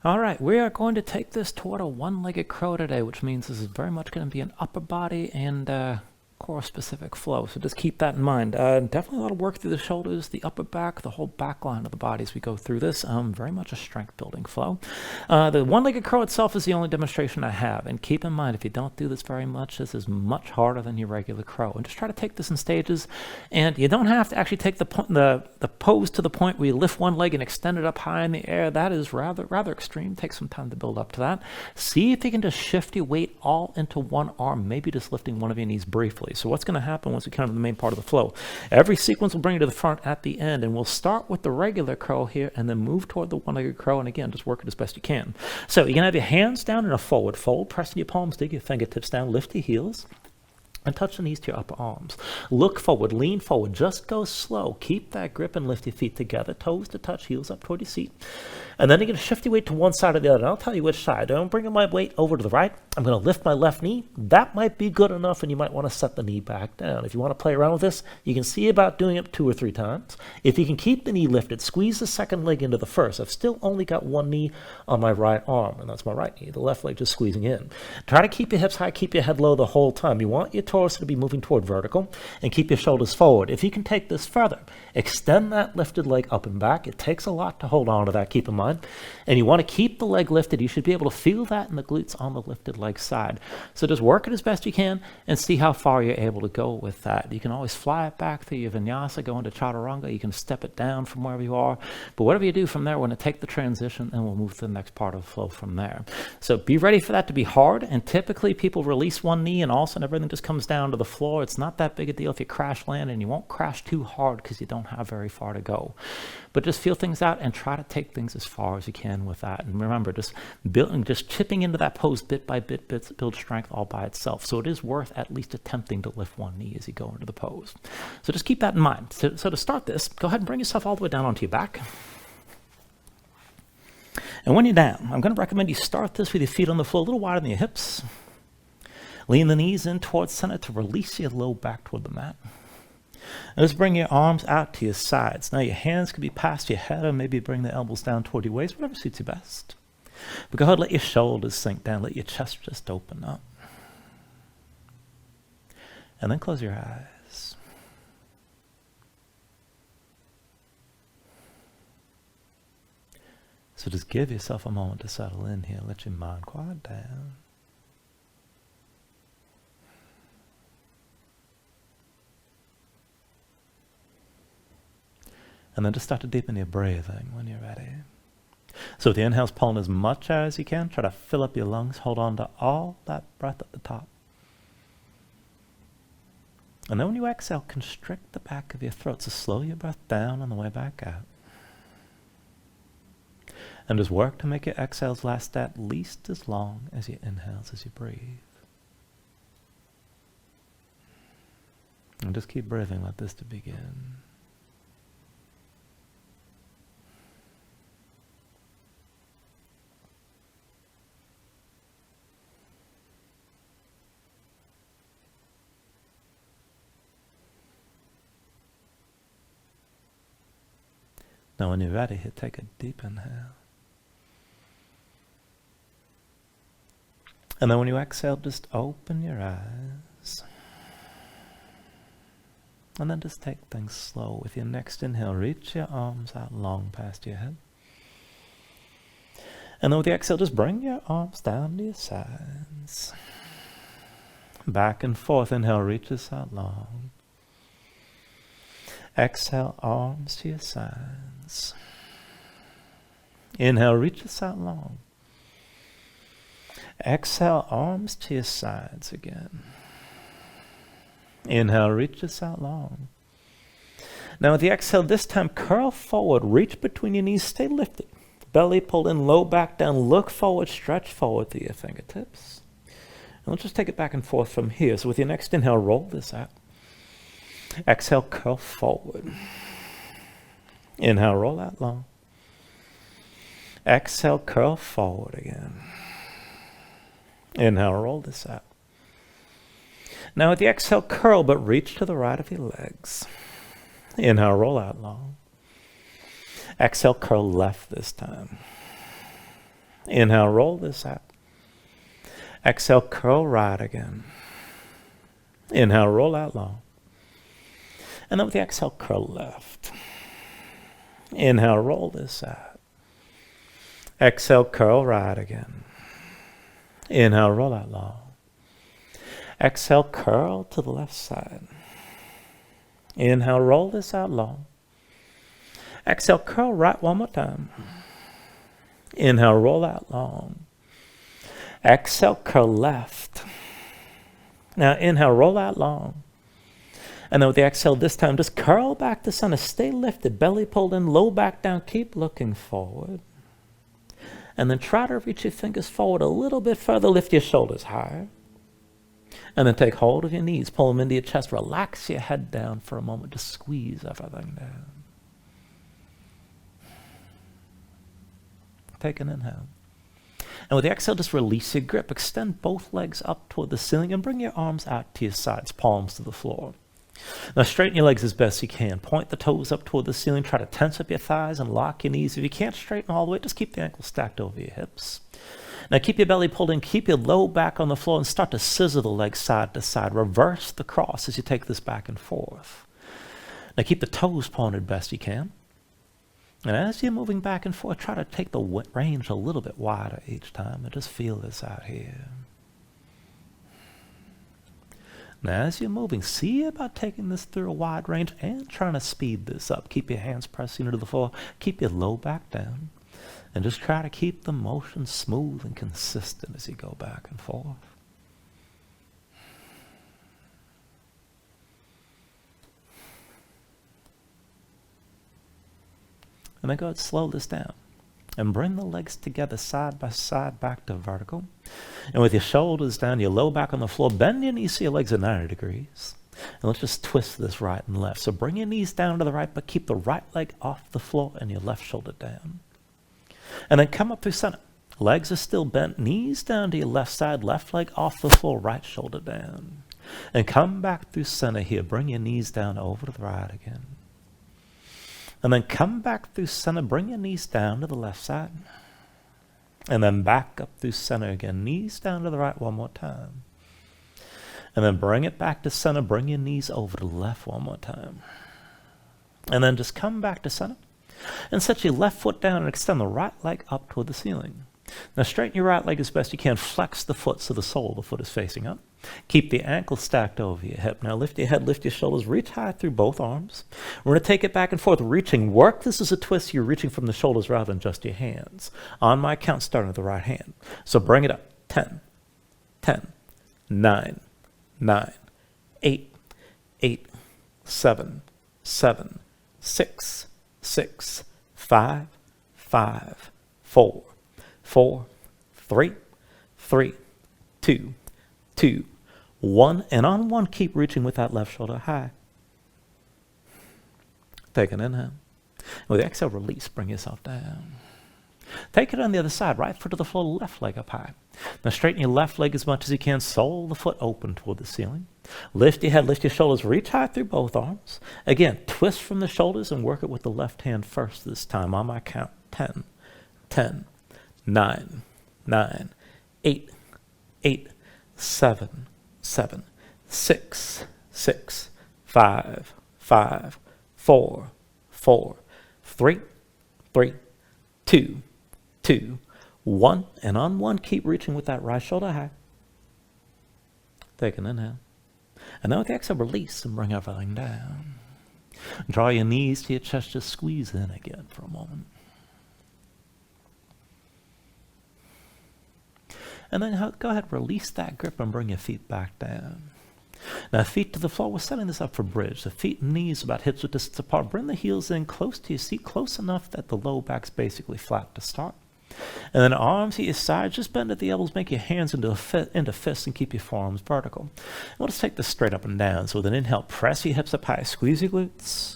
All right, we are going to take this toward a one-legged crow today, which means this is very much going to be an upper body and core-specific flow. So just keep that in mind. Definitely a lot of work through the shoulders, the upper back, the whole back line of the body as we go through this. Very much a strength-building flow. The one-legged crow itself is the only demonstration I have. And keep in mind, if you don't do this very much, this is much harder than your regular crow. And just try to take this in stages. And you don't have to actually take the pose to the point where you lift one leg and extend it up high in the air. That is rather extreme. Take some time to build up to that. See if you can just shift your weight all into one arm, maybe just lifting one of your knees briefly. So what's going to happen once we come to the main part of the flow? Every sequence will bring you to the front at the end, and we'll start with the regular crow here and then move toward the one-legged crow, and again, just work it as best you can. So you're going to have your hands down in a forward fold, pressing your palms, dig your fingertips down, lift your heels, and touch the knees to your upper arms. Look forward, lean forward, just go slow. Keep that grip and lift your feet together, toes to touch, heels up toward your seat. And then you're going to shift your weight to one side or the other. And I'll tell you which side. Don't bring my weight over to the right. I'm going to lift my left knee. That might be good enough, and you might want to set the knee back down. If you want to play around with this, you can see about doing it 2 or 3 times. If you can keep the knee lifted, squeeze the second leg into the first. I've still only got one knee on my right arm, and that's my right knee. The left leg just squeezing in. Try to keep your hips high, keep your head low the whole time. You want your torso to be moving toward vertical, and keep your shoulders forward. If you can take this further, extend that lifted leg up and back. It takes a lot to hold on to that, keep in mind. And you want to keep the leg lifted. You should be able to feel that in the glutes on the lifted leg side. So just work it as best you can and see how far you're able to go with that. You can always fly it back through your vinyasa, go into chaturanga. You can step it down from wherever you are. But whatever you do from there, we're going to take the transition and we'll move to the next part of the flow from there. So be ready for that to be hard. And typically people release one knee and all of a sudden everything just comes down to the floor. It's not that big a deal if you crash land, and you won't crash too hard because you don't have very far to go. But just feel things out and try to take things as far as you can with that. And remember, just chipping into that pose bit by bit, build strength all by itself. So it is worth at least attempting to lift one knee as you go into the pose. So just keep that in mind. So to start this, go ahead and bring yourself all the way down onto your back. And when you're down, I'm going to recommend you start this with your feet on the floor a little wider than your hips. Lean the knees in towards center to release your low back toward the mat. And just bring your arms out to your sides. Now your hands can be past your head, or maybe bring the elbows down toward your waist, whatever suits you best. But go ahead, let your shoulders sink down, let your chest just open up. And then close your eyes. So just give yourself a moment to settle in here. Let your mind quiet down. And then just start to deepen your breathing when you're ready. So with the inhales, pulling as much air as you can. Try to fill up your lungs. Hold on to all that breath at the top. And then when you exhale, constrict the back of your throat. So slow your breath down on the way back out. And just work to make your exhales last at least as long as your inhales as you breathe. And just keep breathing like this to begin. Now when you're ready, take a deep inhale. And then when you exhale, just open your eyes. And then just take things slow. With your next inhale, reach your arms out long past your head. And then with the exhale, just bring your arms down to your sides. Back and forth. Inhale, reaches out long. Exhale, arms to your sides. Inhale, reaches out long. Exhale, arms to your sides again. Inhale, reaches out long. Now with the exhale, this time curl forward, reach between your knees, stay lifted. Belly pulled in, low back down, look forward, stretch forward through your fingertips. And let's just take it back and forth from here. So with your next inhale, roll this out. Exhale, curl forward. Inhale, roll out long. Exhale, curl forward again. Inhale, roll this out. Now with the exhale, curl, but reach to the right of your legs. Inhale, roll out long. Exhale, curl left this time. Inhale, roll this out. Exhale, curl right again. Inhale, roll out long. And then with the exhale, curl left. Inhale, roll this out. Exhale, curl right again. Inhale, roll out long. Exhale, curl to the left side. Inhale, roll this out long. Exhale, curl right one more time. Inhale, roll out long. Exhale, curl left. Now inhale, roll out long. And then with the exhale this time, just curl back to center. Stay lifted, belly pulled in, low back down. Keep looking forward. And then try to reach your fingers forward a little bit further. Lift your shoulders higher. And then take hold of your knees. Pull them into your chest. Relax your head down for a moment. Just squeeze everything down. Take an inhale. And with the exhale, just release your grip. Extend both legs up toward the ceiling and bring your arms out to your sides, palms to the floor. Now straighten your legs as best you can. Point the toes up toward the ceiling. Try to tense up your thighs and lock your knees. If you can't straighten all the way, just keep the ankles stacked over your hips. Now keep your belly pulled in. Keep your low back on the floor and start to scissor the legs side to side. Reverse the cross as you take this back and forth. Now keep the toes pointed best you can. And as you're moving back and forth, try to take the range a little bit wider each time and just feel this out here. Now as you're moving, see about taking this through a wide range and trying to speed this up. Keep your hands pressing into the floor. Keep your low back down. And just try to keep the motion smooth and consistent as you go back and forth. And then go ahead and slow this down. And bring the legs together side by side back to vertical. And with your shoulders down, your low back on the floor, bend your knees so your legs are 90 degrees. And let's just twist this right and left. So bring your knees down to the right, but keep the right leg off the floor and your left shoulder down. And then come up through center. Legs are still bent, knees down to your left side, left leg off the floor, right shoulder down. And come back through center here. Bring your knees down over to the right again. And then come back through center, bring your knees down to the left side. And then back up through center again, knees down to the right one more time. And then bring it back to center, bring your knees over to the left one more time. And then just come back to center and set your left foot down and extend the right leg up toward the ceiling. Now straighten your right leg as best you can. Flex the foot so the sole of the foot is facing up. Keep the ankle stacked over your hip. Now lift your head, lift your shoulders, reach high through both arms. We're going to take it back and forth, reaching. Work this as a twist. You're reaching from the shoulders rather than just your hands. On my count, starting with the right hand. So bring it up. 10, 10, 9, 9, 8, 8, 7, 7, 6, 6, 5, 5, 4, 4, 3, 3, 2, 2, 1. And on one, keep reaching with that left shoulder high. Take an inhale. With the exhale, release. Bring yourself down. Take it on the other side. Right foot to the floor, left leg up high. Now straighten your left leg as much as you can. Sole the foot open toward the ceiling. Lift your head, lift your shoulders. Reach high through both arms. Again, twist from the shoulders and work it with the left hand first this time. On my count, 10, 10, 9, 9, 8, 8, 7, 7, 6, 6, 5, 5, 4, 4, 3, 3, 2, 2, 1. And on one, keep reaching with that right shoulder high. Take an inhale. And now with the exhale, release and bring everything down. Draw your knees to your chest. Just squeeze in again for a moment. And then go ahead, release that grip and bring your feet back down. Now feet to the floor. We're setting this up for bridge. The feet and knees about hips width distance apart. Bring the heels in close to your seat, close enough that the low back's basically flat to start. And then arms at your sides, just bend at the elbows, make your hands into fists and keep your forearms vertical. And we'll just take this straight up and down. So with an inhale, press your hips up high, squeeze your glutes.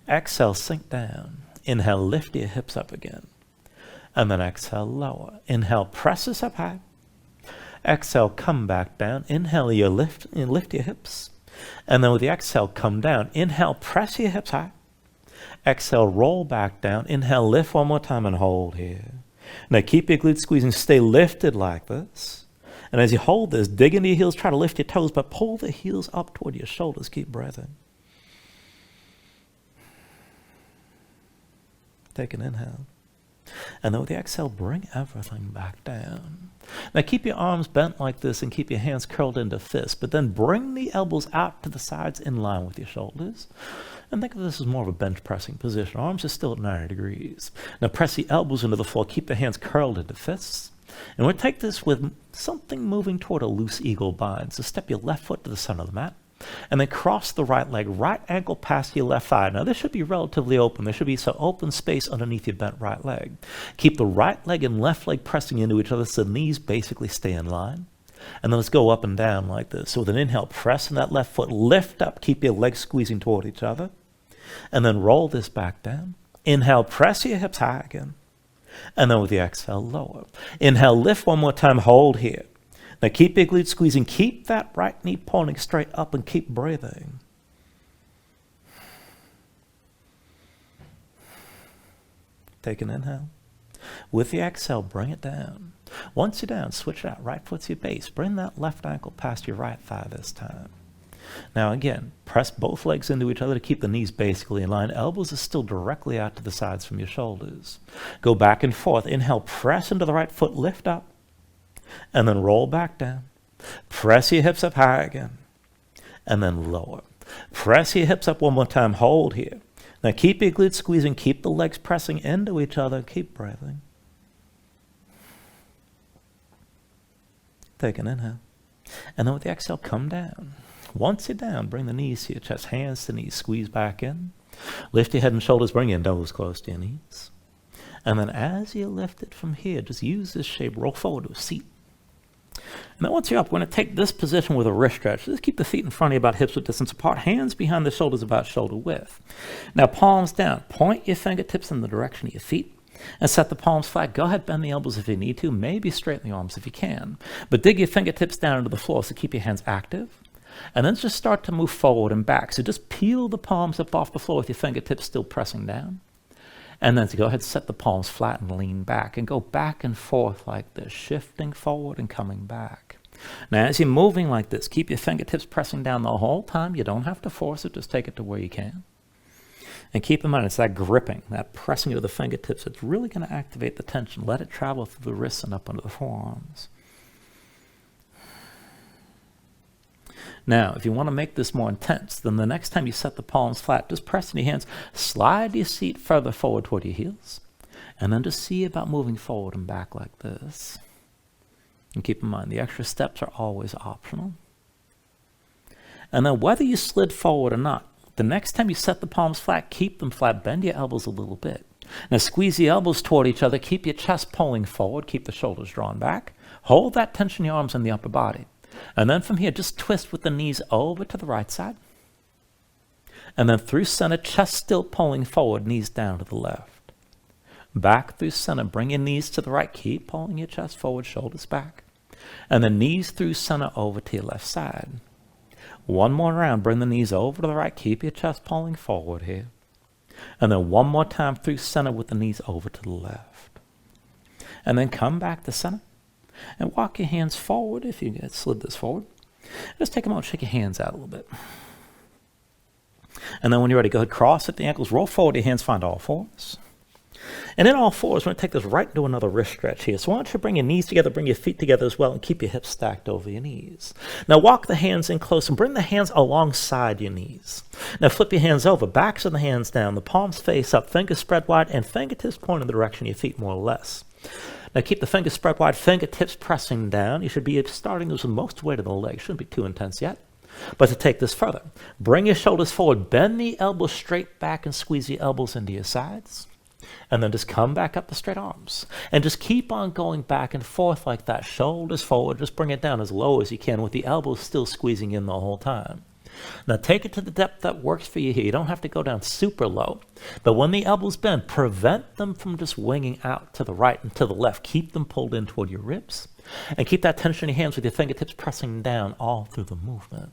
Exhale, sink down. Inhale, lift your hips up again. And then exhale, lower. Inhale, press this up high. Exhale, come back down. Inhale, you lift your hips. And then with the exhale, come down. Inhale, press your hips high. Exhale, roll back down. Inhale, lift one more time and hold here. Now keep your glutes squeezing, stay lifted like this. And as you hold this, dig into your heels, try to lift your toes, but pull the heels up toward your shoulders. Keep breathing. Take an inhale. And then with the exhale, bring everything back down. Now keep your arms bent like this and keep your hands curled into fists, but then bring the elbows out to the sides in line with your shoulders. And think of this as more of a bench pressing position. Arms are still at 90 degrees. Now press the elbows into the floor. Keep the hands curled into fists. And we'll take this with something moving toward a loose eagle bind. So step your left foot to the center of the mat. And then cross the right leg, right ankle past your left thigh. Now this should be relatively open. There should be some open space underneath your bent right leg. Keep the right leg and left leg pressing into each other so the knees basically stay in line. And then let's go up and down like this. So with an inhale, press in that left foot, lift up, keep your legs squeezing toward each other. And then roll this back down. Inhale, press your hips high again. And then with the exhale, lower. Inhale, lift one more time, hold here. Now keep your glutes squeezing, keep that right knee pointing straight up and keep breathing. Take an inhale. With the exhale, bring it down. Once you're down, switch it out. Right foot to your base. Bring that left ankle past your right thigh this time. Now again, press both legs into each other to keep the knees basically in line. Elbows are still directly out to the sides from your shoulders. Go back and forth. Inhale, press into the right foot, lift up. And then roll back down. Press your hips up high again. And then lower. Press your hips up one more time. Hold here. Now keep your glutes squeezing. Keep the legs pressing into each other. Keep breathing. Take an inhale. And then with the exhale, come down. Once you're down, bring the knees to your chest. Hands to knees. Squeeze back in. Lift your head and shoulders. Bring your nose close to your knees. And then as you lift it from here, just use this shape. Roll forward to a seat. And then once you're up, we're going to take this position with a wrist stretch. Just keep the feet in front of you about hips width distance apart. Hands behind the shoulders about shoulder width. Now palms down. Point your fingertips in the direction of your feet. And set the palms flat. Go ahead, bend the elbows if you need to. Maybe straighten the arms if you can. But dig your fingertips down into the floor, so keep your hands active. And then just start to move forward and back. So just peel the palms up off the floor with your fingertips still pressing down. And then to go ahead, set the palms flat and lean back. And go back and forth like this, shifting forward and coming back. Now as you're moving like this, keep your fingertips pressing down the whole time. You don't have to force it, just take it to where you can. And keep in mind, it's that gripping, that pressing of the fingertips. It's really going to activate the tension. Let it travel through the wrists and up under the forearms. Now, if you want to make this more intense, then the next time you set the palms flat, just press in your hands, slide your seat further forward toward your heels, and then just see about moving forward and back like this. And keep in mind, the extra steps are always optional. And then whether you slid forward or not, the next time you set the palms flat, keep them flat, bend your elbows a little bit. Now squeeze the elbows toward each other, keep your chest pulling forward, keep the shoulders drawn back. Hold that tension in your arms and the upper body. And then from here, just twist with the knees over to the right side. And then through center, chest still pulling forward, knees down to the left. Back through center, bring your knees to the right, keep pulling your chest forward, shoulders back. And then knees through center over to your left side. One more round, bring the knees over to the right, keep your chest pulling forward here. And then one more time through center with the knees over to the left. And then come back to center and walk your hands forward if you get slid this forward. Just take a moment, shake your hands out a little bit. And then when you're ready, go ahead, cross at the ankles, roll forward your hands, find all fours. And in all fours, we're going to take this right into another wrist stretch here. So why don't you bring your knees together, bring your feet together as well, and keep your hips stacked over your knees. Now walk the hands in close and bring the hands alongside your knees. Now flip your hands over, backs of the hands down, the palms face up, fingers spread wide, and fingertips point in the direction of your feet more or less. Now keep the fingers spread wide, fingertips pressing down. You should be starting this with most weight of the legs. Shouldn't be too intense yet. But to take this further, bring your shoulders forward, bend the elbows straight back and squeeze the elbows into your sides. And then just come back up the straight arms. And just keep on going back and forth like that. Shoulders forward, just bring it down as low as you can with the elbows still squeezing in the whole time. Now take it to the depth that works for you here. You don't have to go down super low. But when the elbows bend, prevent them from just winging out to the right and to the left. Keep them pulled in toward your ribs. And keep that tension in your hands with your fingertips pressing down all through the movement.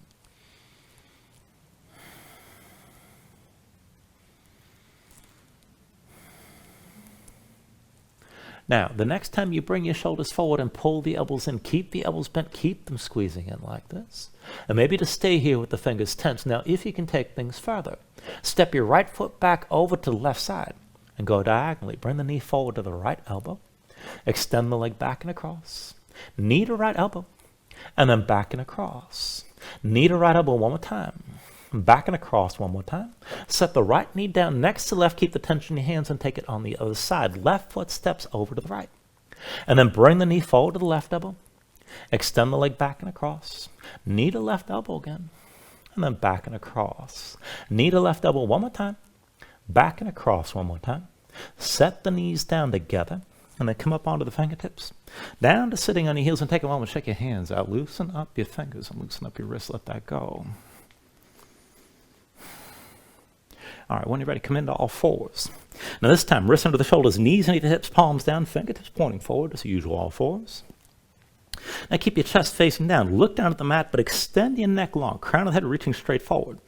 Now, the next time you bring your shoulders forward and pull the elbows in, keep the elbows bent, keep them squeezing in like this. And maybe to stay here with the fingers tense. Now, if you can take things further, step your right foot back over to the left side and go diagonally. Bring the knee forward to the right elbow. Extend the leg back and across. Knee to right elbow. And then back and across. Knee to right elbow one more time. Back and across one more time. Set the right knee down next to left. Keep the tension in your hands and take it on the other side. Left foot steps over to the right. And then bring the knee forward to the left elbow. Extend the leg back and across. Knee to left elbow again. And then back and across. Knee to left elbow one more time. Back and across one more time. Set the knees down together. And then come up onto the fingertips. Down to sitting on your heels and take a moment. Shake your hands out. Loosen up your fingers and loosen up your wrists. Let that go. All right, when you're ready, come into all fours. Now this time, wrists under the shoulders, knees underneath the hips, palms down, fingertips pointing forward as usual, all fours. Now keep your chest facing down. Look down at the mat, but extend your neck long. Crown of the head reaching straight forward.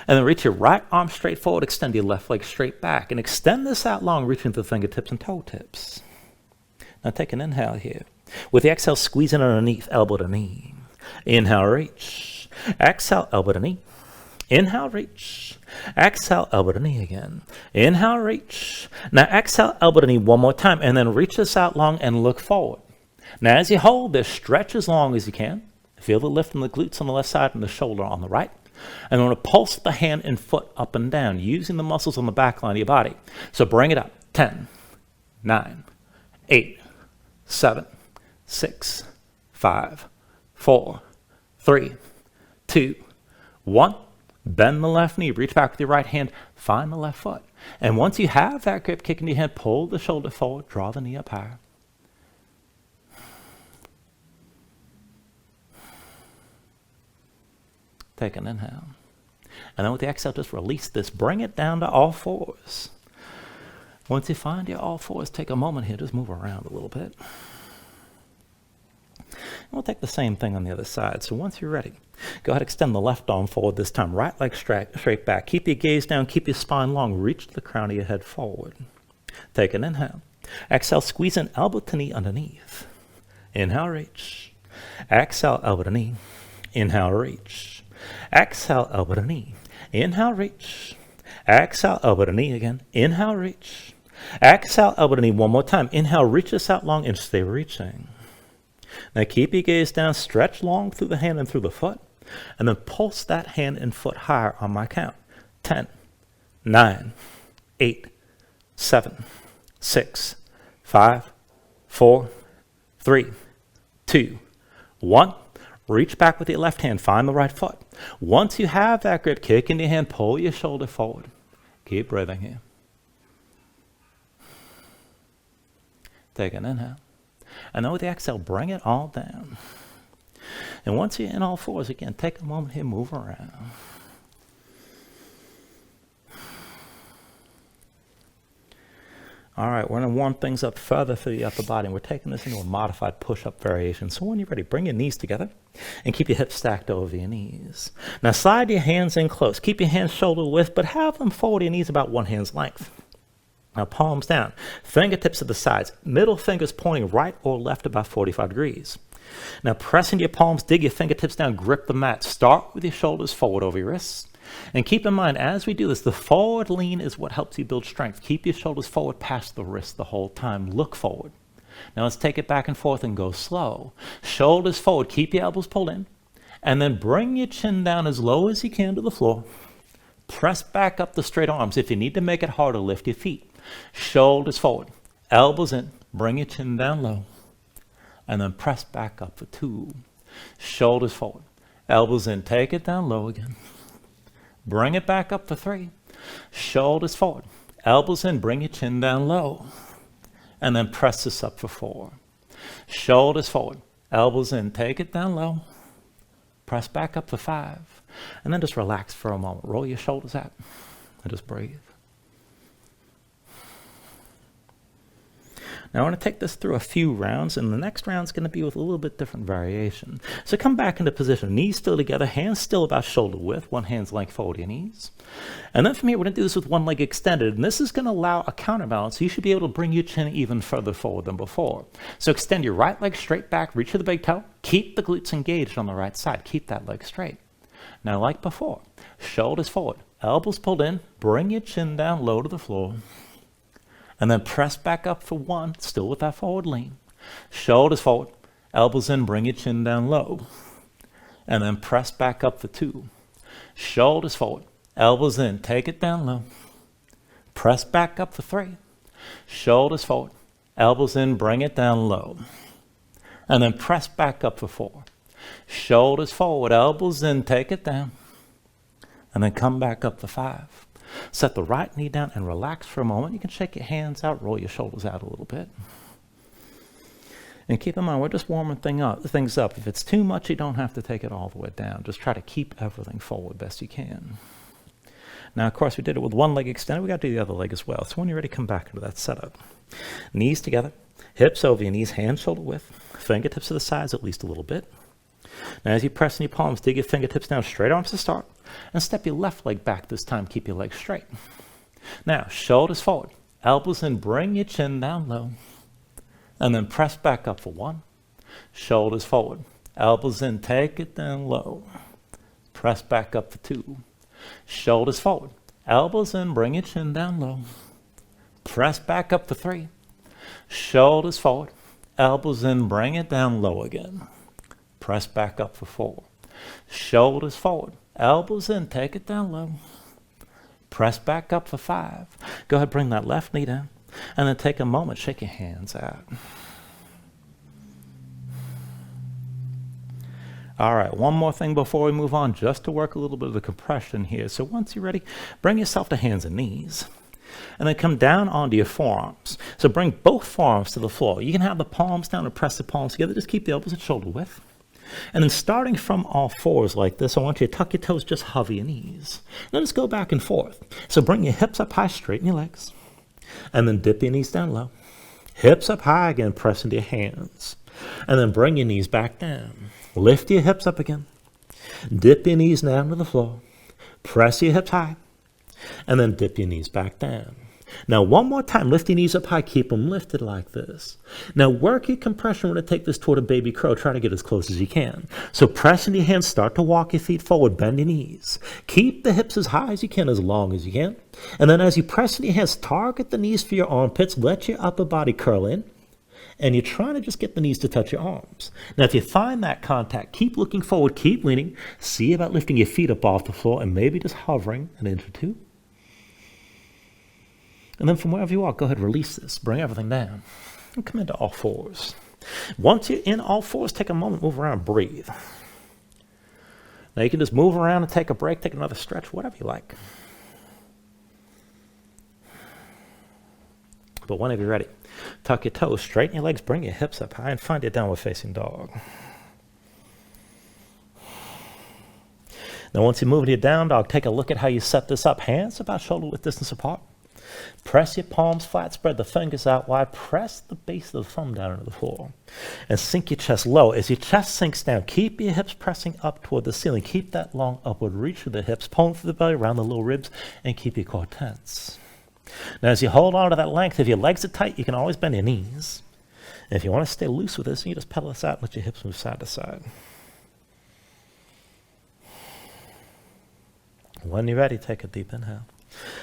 And then reach your right arm straight forward. Extend your left leg straight back. And extend this out long, reaching to the fingertips and toe tips. Now take an inhale here. With the exhale, squeeze in underneath, elbow to knee. Inhale, reach. Exhale, elbow to knee. Inhale, reach. Exhale, elbow to knee again. Inhale, reach. Now exhale, elbow to knee one more time. And then reach this out long and look forward. Now as you hold this, stretch as long as you can. Feel the lift in the glutes on the left side and the shoulder on the right. And I'm going to pulse the hand and foot up and down using the muscles on the back line of your body. So bring it up. 10, 9, 8, 7, 6, 5, 4, 3, 2, 1. Bend the left knee. Reach back with your right hand. Find the left foot. And once you have that grip kick in your hand, pull the shoulder forward. Draw the knee up higher. Take an inhale. And then with the exhale, just release this. Bring it down to all fours. Once you find your all fours, take a moment here. Just move around a little bit. And we'll take the same thing on the other side. So once you're ready, go ahead, extend the left arm forward this time. Right leg straight back. Keep your gaze down. Keep your spine long. Reach the crown of your head forward. Take an inhale. Exhale, squeeze in elbow to knee underneath. Inhale, reach. Exhale, elbow to knee. Inhale, reach. Exhale, elbow to knee. Inhale, reach. Exhale, elbow to knee again. Inhale, reach. Exhale, elbow to knee one more time. Inhale, reach this out long and stay reaching. Now keep your gaze down, stretch long through the hand and through the foot, and then pulse that hand and foot higher on my count. 10, 9, 8, 7, 6, 5, 4, 3, 2, 1. Reach back with your left hand, find the right foot. Once you have that grip, kick in your hand, pull your shoulder forward. Keep breathing here. Take an inhale. And then with the exhale, bring it all down. And once you're in all fours, again, take a moment here, move around. All right, we're going to warm things up further for the upper body. And we're taking this into a modified push-up variation. So when you're ready, bring your knees together and keep your hips stacked over your knees. Now slide your hands in close. Keep your hands shoulder width, but have them forward your knees about one hand's length. Now palms down, fingertips to the sides, middle fingers pointing right or left about 45 degrees. Now press into your palms, dig your fingertips down, grip the mat. Start with your shoulders forward over your wrists. And keep in mind, as we do this, the forward lean is what helps you build strength. Keep your shoulders forward past the wrist the whole time. Look forward. Now let's take it back and forth and go slow. Shoulders forward, keep your elbows pulled in. And then bring your chin down as low as you can to the floor. Press back up the straight arms. If you need to make it harder, lift your feet. Shoulders forward, elbows in, bring your chin down low, and then press back up for 2. Shoulders forward, elbows in, take it down low again. Bring it back up for 3. Shoulders forward, elbows in, bring your chin down low, and then press this up for 4. Shoulders forward, elbows in, take it down low, press back up for 5, and then just relax for a moment. Roll your shoulders out and just breathe. Now I want to take this through a few rounds, and the next round's going to be with a little bit different variation. So come back into position, knees still together, hands still about shoulder width, one hand's length forward your knees. And then from here, we're going to do this with one leg extended, and this is going to allow a counterbalance, so you should be able to bring your chin even further forward than before. So extend your right leg straight back, reach for the big toe, keep the glutes engaged on the right side, keep that leg straight. Now like before, shoulders forward, elbows pulled in, bring your chin down low to the floor, and then press back up for one, still with that forward lean. Shoulders forward, elbows in, bring your chin down low, and then press back up for two. Shoulders forward, elbows in, take it down low, press back up for three. Shoulders forward, elbows in, bring it down low, and then press back up for four. Shoulders forward, elbows in, take it down, and then come back up for five. Set the right knee down and relax for a moment. You can shake your hands out, roll your shoulders out a little bit. And keep in mind, we're just warming things up. If it's too much, you don't have to take it all the way down. Just try to keep everything forward best you can. Now, of course, we did it with one leg extended. We got to do the other leg as well. So when you're ready, come back into that setup. Knees together, hips over your knees, hands shoulder width, fingertips to the sides at least a little bit. Now, as you press in your palms, dig your fingertips down, straight arms to start, and step your left leg back this time. Keep your legs straight. Now, shoulders forward, elbows in, bring your chin down low, and then press back up for one. Shoulders forward, elbows in, take it down low, press back up for two. Shoulders forward, elbows in, bring your chin down low, press back up for three. Shoulders forward, elbows in, bring it down low again. Press back up for four. Shoulders forward, elbows in, take it down low. Press back up for five. Go ahead, bring that left knee down, and then take a moment, shake your hands out. All right, one more thing before we move on, just to work a little bit of the compression here. So once you're ready, bring yourself to hands and knees, and then come down onto your forearms. So bring both forearms to the floor. You can have the palms down and press the palms together. Just keep the elbows at shoulder width. And then starting from all fours like this, I want you to tuck your toes, just hover your knees. Then just go back and forth. So bring your hips up high, straighten your legs, and then dip your knees down low. Hips up high again, press into your hands. And then bring your knees back down. Lift your hips up again. Dip your knees down to the floor. Press your hips high. And then dip your knees back down. Now, one more time, lift your knees up high, keep them lifted like this. Now, work your compression. We're going to take this toward a baby crow. Try to get as close as you can. So press into your hands, start to walk your feet forward, bend your knees. Keep the hips as high as you can, as long as you can. And then as you press into your hands, target the knees for your armpits, let your upper body curl in. And you're trying to just get the knees to touch your arms. Now, if you find that contact, keep looking forward, keep leaning. See about lifting your feet up off the floor and maybe just hovering an inch or two. And then from wherever you are, go ahead, release this. Bring everything down. And come into all fours. Once you're in all fours, take a moment, move around, breathe. Now you can just move around and take a break, take another stretch, whatever you like. But whenever you're ready, tuck your toes, straighten your legs, bring your hips up high, and find your downward facing dog. Now once you move into your down dog, take a look at how you set this up. Hands about shoulder width distance apart. Press your palms flat, spread the fingers out wide, press the base of the thumb down into the floor, and sink your chest low. As your chest sinks down, keep your hips pressing up toward the ceiling. Keep that long upward reach through the hips, pulling through the belly, around the low ribs, and keep your core tense. Now, as you hold on to that length, if your legs are tight, you can always bend your knees. And if you want to stay loose with this, you just pedal this out and let your hips move side to side. When you're ready, take a deep inhale.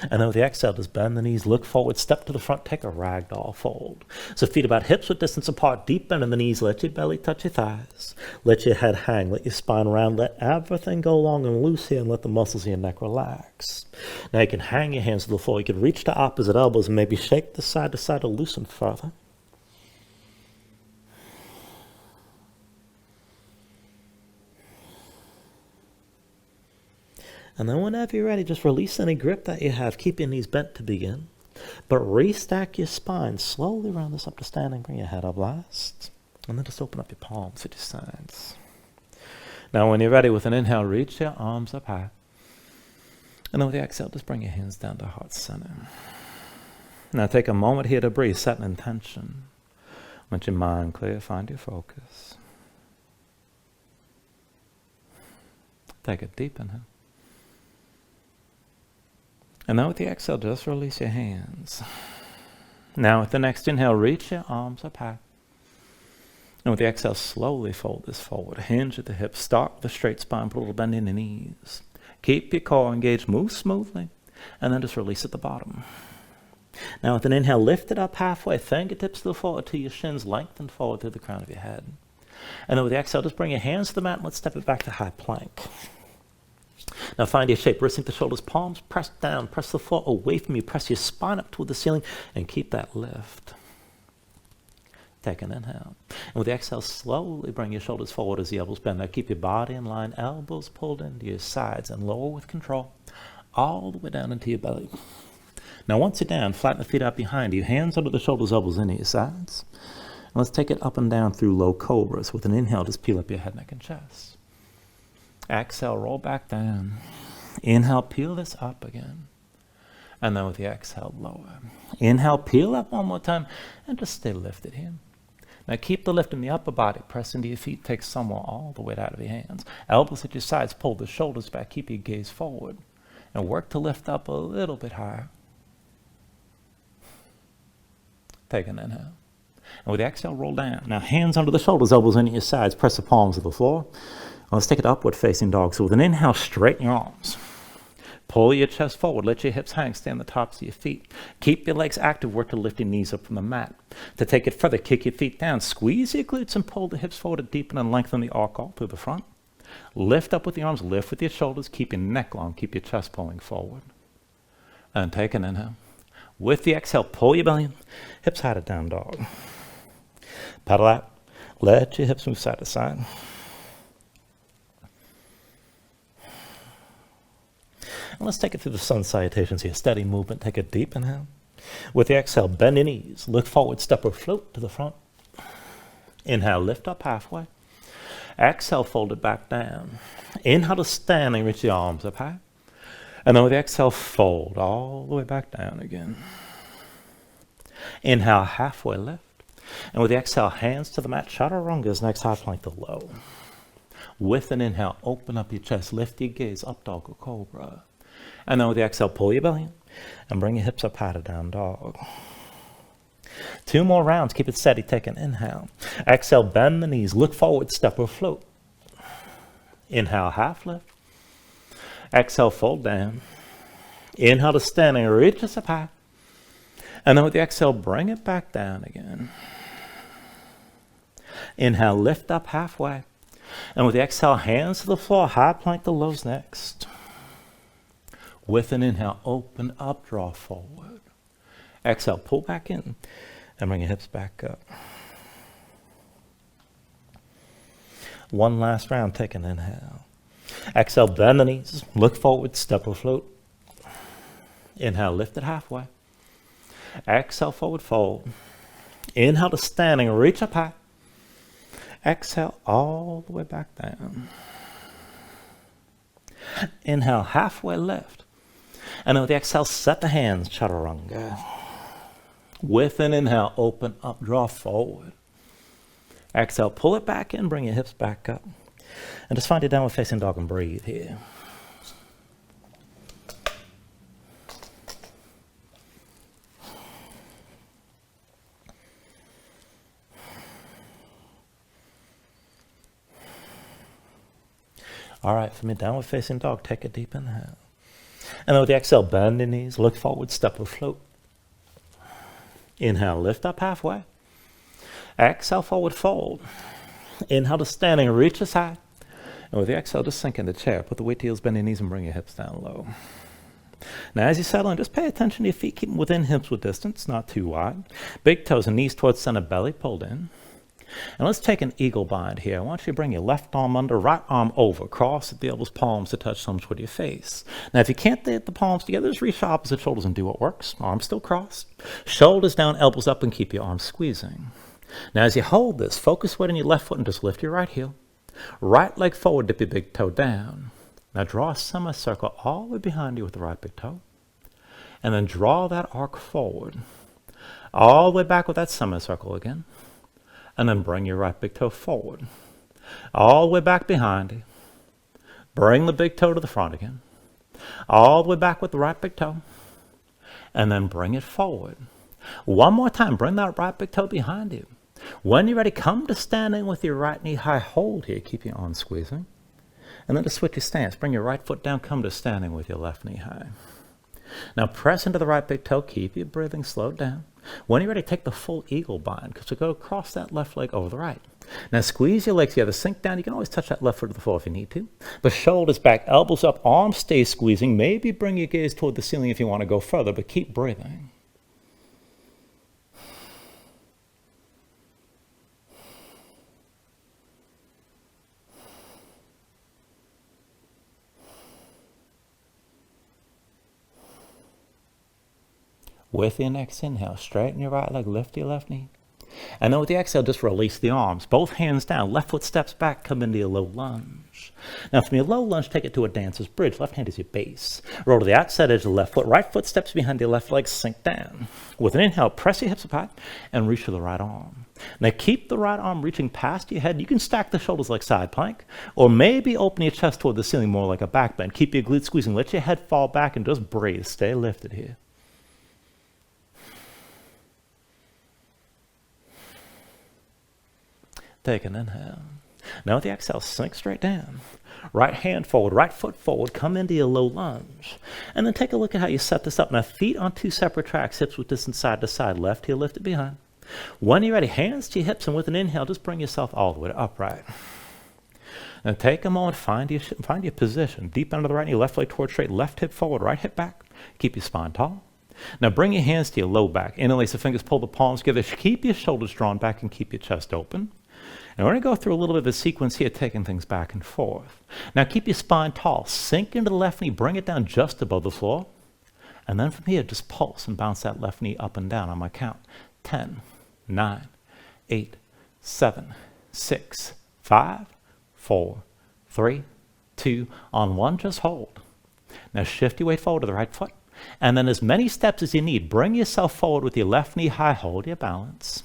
And then with the exhale, just bend the knees, look forward, step to the front, take a ragdoll fold. So feet about hips width distance apart, deep bend in the knees, let your belly touch your thighs. Let your head hang, let your spine round, let everything go long and loose here, and let the muscles in your neck relax. Now you can hang your hands to the floor, you can reach to opposite elbows and maybe shake the side to side to loosen further. And then whenever you're ready, just release any grip that you have. Keep your knees bent to begin. But restack your spine. Slowly round this up to standing. Bring your head up last. And then just open up your palms at your sides. Now when you're ready, with an inhale, reach your arms up high. And then with the exhale, just bring your hands down to heart center. Now take a moment here to breathe. Set an intention. Let your mind clear, find your focus. Take a deep inhale. And now with the exhale, just release your hands. Now with the next inhale, reach your arms up high. And with the exhale, slowly fold this forward. Hinge at the hips. Start with a straight spine. Put a little bend in the knees. Keep your core engaged. Move smoothly. And then just release at the bottom. Now with an inhale, lift it up halfway. Fingertips to the forward to your shins. Lengthen forward through the crown of your head. And then with the exhale, just bring your hands to the mat. And let's step it back to high plank. Now find your shape. Wristing the shoulders. Palms press down. Press the floor away from you. Press your spine up toward the ceiling. And keep that lift. Take an inhale. And with the exhale, slowly bring your shoulders forward as the elbows bend. Now keep your body in line, elbows pulled into your sides, and lower with control, all the way down into your belly. Now once you're down, flatten the feet out behind you, hands under the shoulders, elbows into your sides. And let's take it up and down through low cobras. With an inhale, just peel up your head, neck, and chest. Exhale, roll back down. Inhale, peel this up again. And then with the exhale, lower. Inhale, peel up one more time, and just stay lifted here. Now keep the lift in the upper body. Press into your feet. Take some more all the way out of your hands. Elbows at your sides. Pull the shoulders back. Keep your gaze forward. And work to lift up a little bit higher. Take an inhale. And with the exhale, roll down. Now hands under the shoulders, elbows into your sides. Press the palms to the floor. Let's take it upward facing dog. So with an inhale, straighten your arms. Pull your chest forward. Let your hips hang. Stay on the tops of your feet. Keep your legs active. Work to lift your knees up from the mat. To take it further, kick your feet down. Squeeze your glutes and pull the hips forward to deepen and lengthen the arc all through the front. Lift up with the arms. Lift with your shoulders. Keep your neck long. Keep your chest pulling forward. And take an inhale. With the exhale, pull your belly in. Hips high to down dog. Pedal out. Let your hips move side to side. And let's take it through the sun salutations here. Steady movement. Take a deep inhale. With the exhale, bend your knees. Look forward, step or float to the front. Inhale, lift up halfway. Exhale, fold it back down. Inhale to stand and reach the arms up high. And then with the exhale, fold all the way back down again. Inhale, halfway lift. And with the exhale, hands to the mat. Chaturangas, next high plank to low. With an inhale, open up your chest. Lift your gaze, up dog or cobra. And then with the exhale, pull your belly in and bring your hips up high to down dog. 2 more rounds. Keep it steady. Take an inhale. Exhale, bend the knees. Look forward, step or float. Inhale, half lift. Exhale, fold down. Inhale to standing. Reach us up high. And then with the exhale, bring it back down again. Inhale, lift up halfway. And with the exhale, hands to the floor. High plank to lows next. With an inhale, open up, draw forward. Exhale, pull back in and bring your hips back up. 1 last round, take an inhale. Exhale, bend the knees, look forward, step or float. Inhale, lift it halfway. Exhale, forward fold. Inhale to standing, reach up high. Exhale, all the way back down. Inhale, halfway lift. And then with the exhale, set the hands, chaturanga. With an inhale, open up, draw forward. Exhale, pull it back in, bring your hips back up. And just find your downward facing dog and breathe here. All right, from your downward facing dog, take a deep inhale. And then with the exhale, bend your knees, look forward, step or float. Inhale, lift up halfway. Exhale, forward fold. Inhale to standing, reach as high. And with the exhale, just sink in the chair. Put the weight to heels, bend your knees, and bring your hips down low. Now, as you settle in, just pay attention to your feet. Keep them within hips with distance, not too wide. Big toes and knees towards center, belly pulled in. And let's take an eagle bind here. I want you to bring your left arm under, right arm over. Cross at the elbows, palms to touch thumbs with your face. Now, if you can't get the palms together, just reach opposite shoulders and do what works. Arms still crossed. Shoulders down, elbows up, and keep your arms squeezing. Now, as you hold this, focus weight on your left foot and just lift your right heel. Right leg forward, dip your big toe down. Now, draw a semicircle all the way behind you with the right big toe. And then draw that arc forward. All the way back with that semicircle again. And then bring your right big toe forward. All the way back behind you. Bring the big toe to the front again. All the way back with the right big toe. And then bring it forward. One more time, bring that right big toe behind you. When you're ready, come to standing with your right knee high. Hold here, keep your arm squeezing. And then to switch your stance, bring your right foot down, come to standing with your left knee high. Now press into the right big toe, keep your breathing slowed down. When you're ready, take the full eagle bind, because we go across that left leg over the right. Now squeeze your legs together, sink down. You can always touch that left foot to the floor if you need to. But shoulders back, elbows up, arms stay squeezing. Maybe bring your gaze toward the ceiling if you want to go further, but keep breathing. With your next inhale, straighten your right leg, lift your left knee. And then with the exhale, just release the arms. Both hands down, left foot steps back, come into your low lunge. Now from your low lunge, take it to a dancer's bridge. Left hand is your base. Roll to the outside edge of the left foot. Right foot steps behind your left leg, sink down. With an inhale, press your hips apart and reach for the right arm. Now keep the right arm reaching past your head. You can stack the shoulders like side plank, or maybe open your chest toward the ceiling more like a back bend. Keep your glutes squeezing. Let your head fall back and just breathe. Stay lifted here. Take an inhale. Now with the exhale, sink straight down. Right hand forward, right foot forward, come into your low lunge. And then take a look at how you set this up. Now feet on two separate tracks, hips with distance side to side, left heel lifted behind. When you're ready, hands to your hips, and with an inhale, just bring yourself all the way to upright. Now take a moment, find your position. Deep under the right knee, left leg towards straight, left hip forward, right hip back. Keep your spine tall. Now bring your hands to your low back. Interlace the fingers, pull the palms together. Keep your shoulders drawn back and keep your chest open. And we're going to go through a little bit of a sequence here, taking things back and forth. Now keep your spine tall. Sink into the left knee, bring it down just above the floor. And then from here, just pulse and bounce that left knee up and down on my count. 10, 9, 8, 7, 6, 5, 4, 3, 2, on 1, just hold. Now shift your weight forward to the right foot. And then as many steps as you need, bring yourself forward with your left knee high, hold your balance.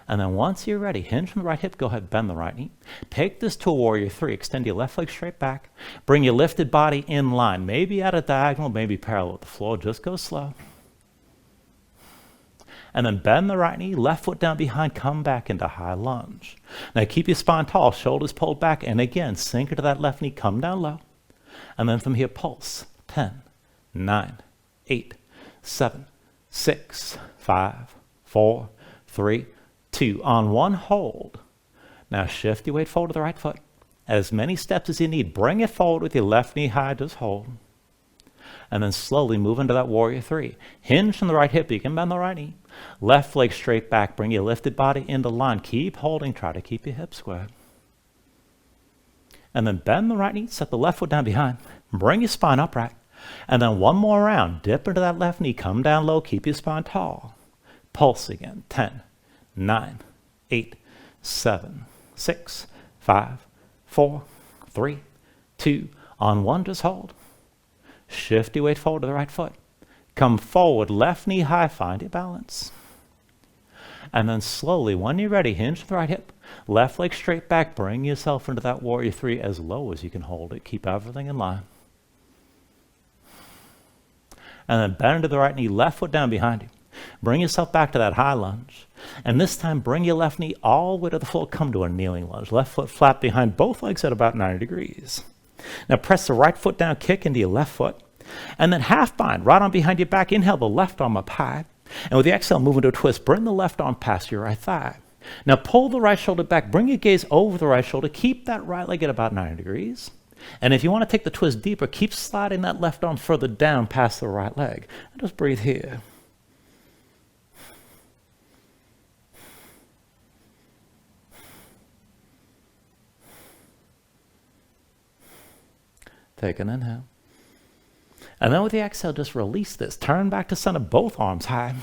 And then once you're ready, hinge from the right hip, go ahead, bend the right knee. Take this to a warrior three. Extend your left leg straight back. Bring your lifted body in line, maybe at a diagonal, maybe parallel with the floor. Just go slow. And then bend the right knee, left foot down behind, come back into high lunge. Now keep your spine tall, shoulders pulled back, and again, sink into that left knee, come down low. And then from here, pulse. 10, 9, 8, 7, 6, 5, 4, 3, 2, on 1, hold. Now shift your weight forward to the right foot. As many steps as you need, bring it forward with your left knee high, just hold. And then slowly move into that warrior three. Hinge from the right hip, you can bend the right knee. Left leg straight back, bring your lifted body into line. Keep holding, try to keep your hips squared. And then bend the right knee, set the left foot down behind. Bring your spine upright. And then one more round, dip into that left knee, come down low, keep your spine tall. Pulse again, 10, 9, 8, 7, 6, 5, 4, 3, 2, on 1, just hold. Shift your weight forward to the right foot. Come forward, left knee high, find your balance. And then slowly, when you're ready, hinge to the right hip, left leg straight back, bring yourself into that warrior three as low as you can hold it. Keep everything in line. And then bend into the right knee, left foot down behind you. Bring yourself back to that high lunge. And this time, bring your left knee all the way to the floor. Come to a kneeling lunge. Left foot flat behind, both legs at about 90 degrees. Now press the right foot down, kick into your left foot. And then half bind, right arm behind your back. Inhale the left arm up high. And with the exhale, move into a twist. Bring the left arm past your right thigh. Now pull the right shoulder back. Bring your gaze over the right shoulder. Keep that right leg at about 90 degrees. And if you want to take the twist deeper, keep sliding that left arm further down past the right leg. And just breathe here. Take an inhale. And then with the exhale, just release this. Turn back to center, both arms high.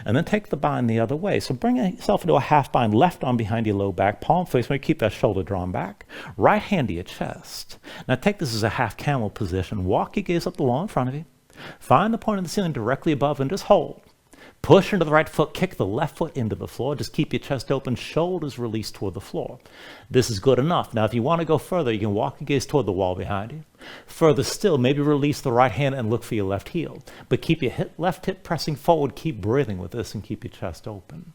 And then take the bind the other way. So bring yourself into a half bind, left arm behind your low back, palm face, maybe keep that shoulder drawn back. Right hand to your chest. Now take this as a half camel position. Walk your gaze up the wall in front of you. Find the point of the ceiling directly above and just hold. Push into the right foot, kick the left foot into the floor. Just keep your chest open, shoulders released toward the floor. This is good enough. Now, if you want to go further, you can walk your gaze toward the wall behind you. Further still, maybe release the right hand and look for your left heel. But keep your left hip pressing forward. Keep breathing with this and keep your chest open.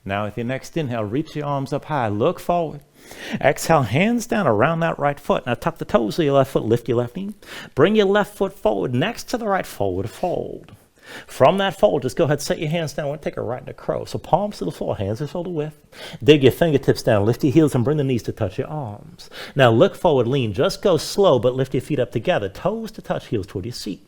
Now with your next inhale, reach your arms up high, look forward. Exhale, hands down around that right foot. Now tuck the toes of your left foot, lift your left knee. Bring your left foot forward next to the right, forward fold. From that fold, just go ahead, set your hands down. We're going to take a right into crow. So palms to the floor, hands to shoulder width. Dig your fingertips down, lift your heels and bring the knees to touch your arms. Now look forward, lean. Just go slow, but lift your feet up together. Toes to touch, heels toward your seat.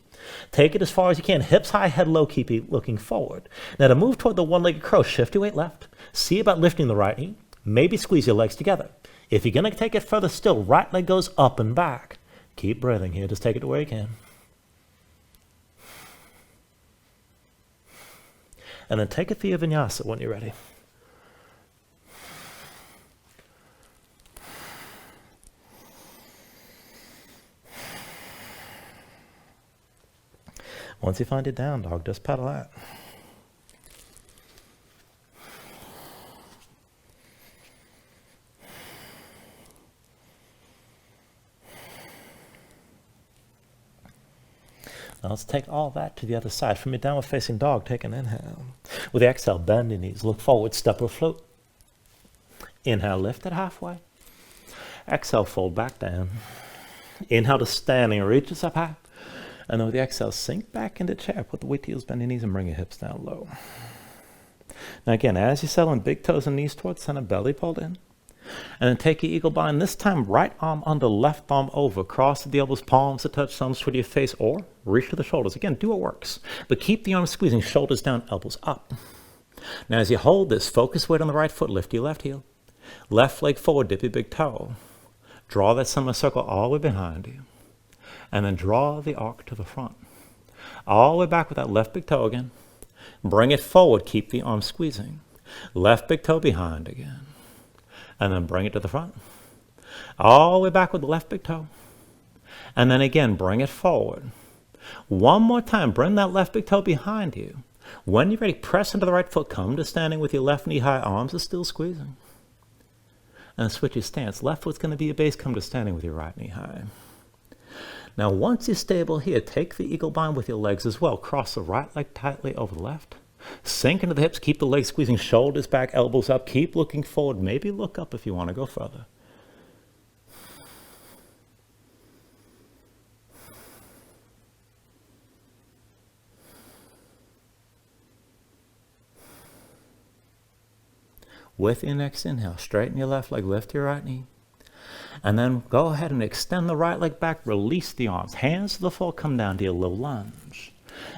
Take it as far as you can. Hips high, head low, keep it looking forward. Now to move toward the one-legged crow, shift your weight left. See about lifting the right knee. Maybe squeeze your legs together. If you're going to take it further still, right leg goes up and back. Keep breathing here. Just take it to where you can. And then take it for your Vinyasa when you're ready. Once you find it down dog, just pedal out. Now let's take all that to the other side. From your downward facing dog, take an inhale. With the exhale, bend your knees, look forward, step or float. Inhale, lift it halfway. Exhale, fold back down. Inhale to standing, reaches up high. And then with the exhale, sink back into chair. Put the weight to heels, bend your knees, and bring your hips down low. Now again, as you settle in, big toes and knees towards center, belly pulled in. And then take your eagle bind. This time, right arm under, left arm over. Cross the elbows, palms to touch, thumbs toward your face, or reach to the shoulders. Again, do what works. But keep the arms squeezing, shoulders down, elbows up. Now as you hold this, focus weight on the right foot, lift your left heel. Left leg forward, dip your big toe. Draw that semicircle all the way behind you. And then draw the arc to the front. All the way back with that left big toe again. Bring it forward, keep the arm squeezing. Left big toe behind again. And then bring it to the front. All the way back with the left big toe. And then again, bring it forward. One more time, bring that left big toe behind you. When you're ready, press into the right foot, come to standing with your left knee high, arms are still squeezing. And switch your stance. Left foot's going to be your base, come to standing with your right knee high. Now once you're stable here, take the eagle bind with your legs as well. Cross the right leg tightly over the left. Sink into the hips, keep the legs squeezing, shoulders back, elbows up. Keep looking forward, maybe look up if you want to go further. With your next inhale, straighten your left leg, lift your right knee. And then go ahead and extend the right leg back, release the arms. Hands to the floor, come down to your low lunge.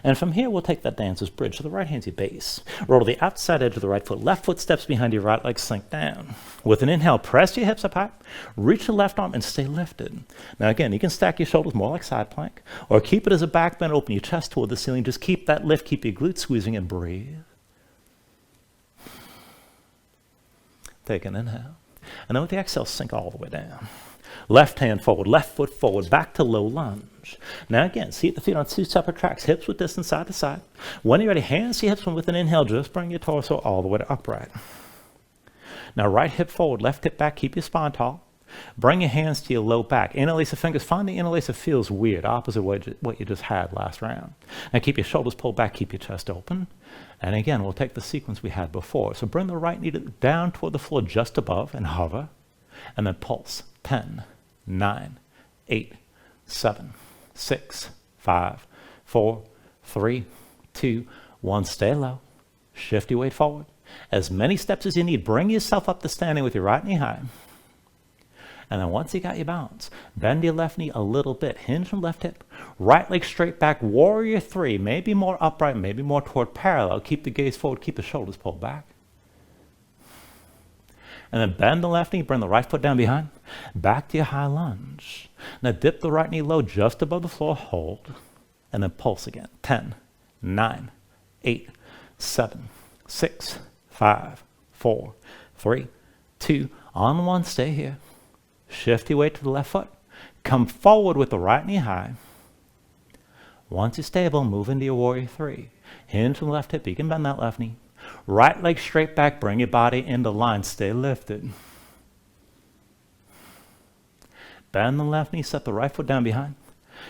And from here, we'll take that dancer's bridge. So the right hand's your base. Roll to the outside edge of the right foot. Left foot steps behind your right leg, sink down. With an inhale, press your hips up high. Reach the left arm and stay lifted. Now again, you can stack your shoulders more like side plank, or keep it as a back bend, open your chest toward the ceiling. Just keep that lift, keep your glutes squeezing and breathe. Take an inhale. And then with the exhale, sink all the way down. Left hand forward, left foot forward, back to low lunge. Now again, seat the feet on two separate tracks, hips with distance side to side. When you're ready, hands to your hips, and with an inhale, just bring your torso all the way to upright. Now right hip forward, left hip back, keep your spine tall. Bring your hands to your low back. Interlace the fingers. Find the interlace that feels weird, opposite what you just had last round. Now keep your shoulders pulled back, keep your chest open. And again, we'll take the sequence we had before. So bring the right knee down toward the floor just above and hover. And then pulse. 10, 9, 8, 7, 6, 5, 4, 3, 2, 1. Stay low. Shift your weight forward. As many steps as you need. Bring yourself up to standing with your right knee high. And then once you got your balance, bend your left knee a little bit. Hinge from left hip. Right leg straight back. Warrior 3. Maybe more upright, maybe more toward parallel. Keep the gaze forward. Keep the shoulders pulled back. And then bend the left knee. Bring the right foot down behind. Back to your high lunge. Now dip the right knee low just above the floor. Hold. And then pulse again. 10, 9, 8, 7, 6, 5, 4, 3, 2. On 1. Stay here. Shift your weight to the left foot. Come forward with the right knee high. Once you're stable, move into your warrior three. Hinge from the left hip. You can bend that left knee. Right leg straight back. Bring your body into line. Stay lifted. Bend the left knee. Set the right foot down behind.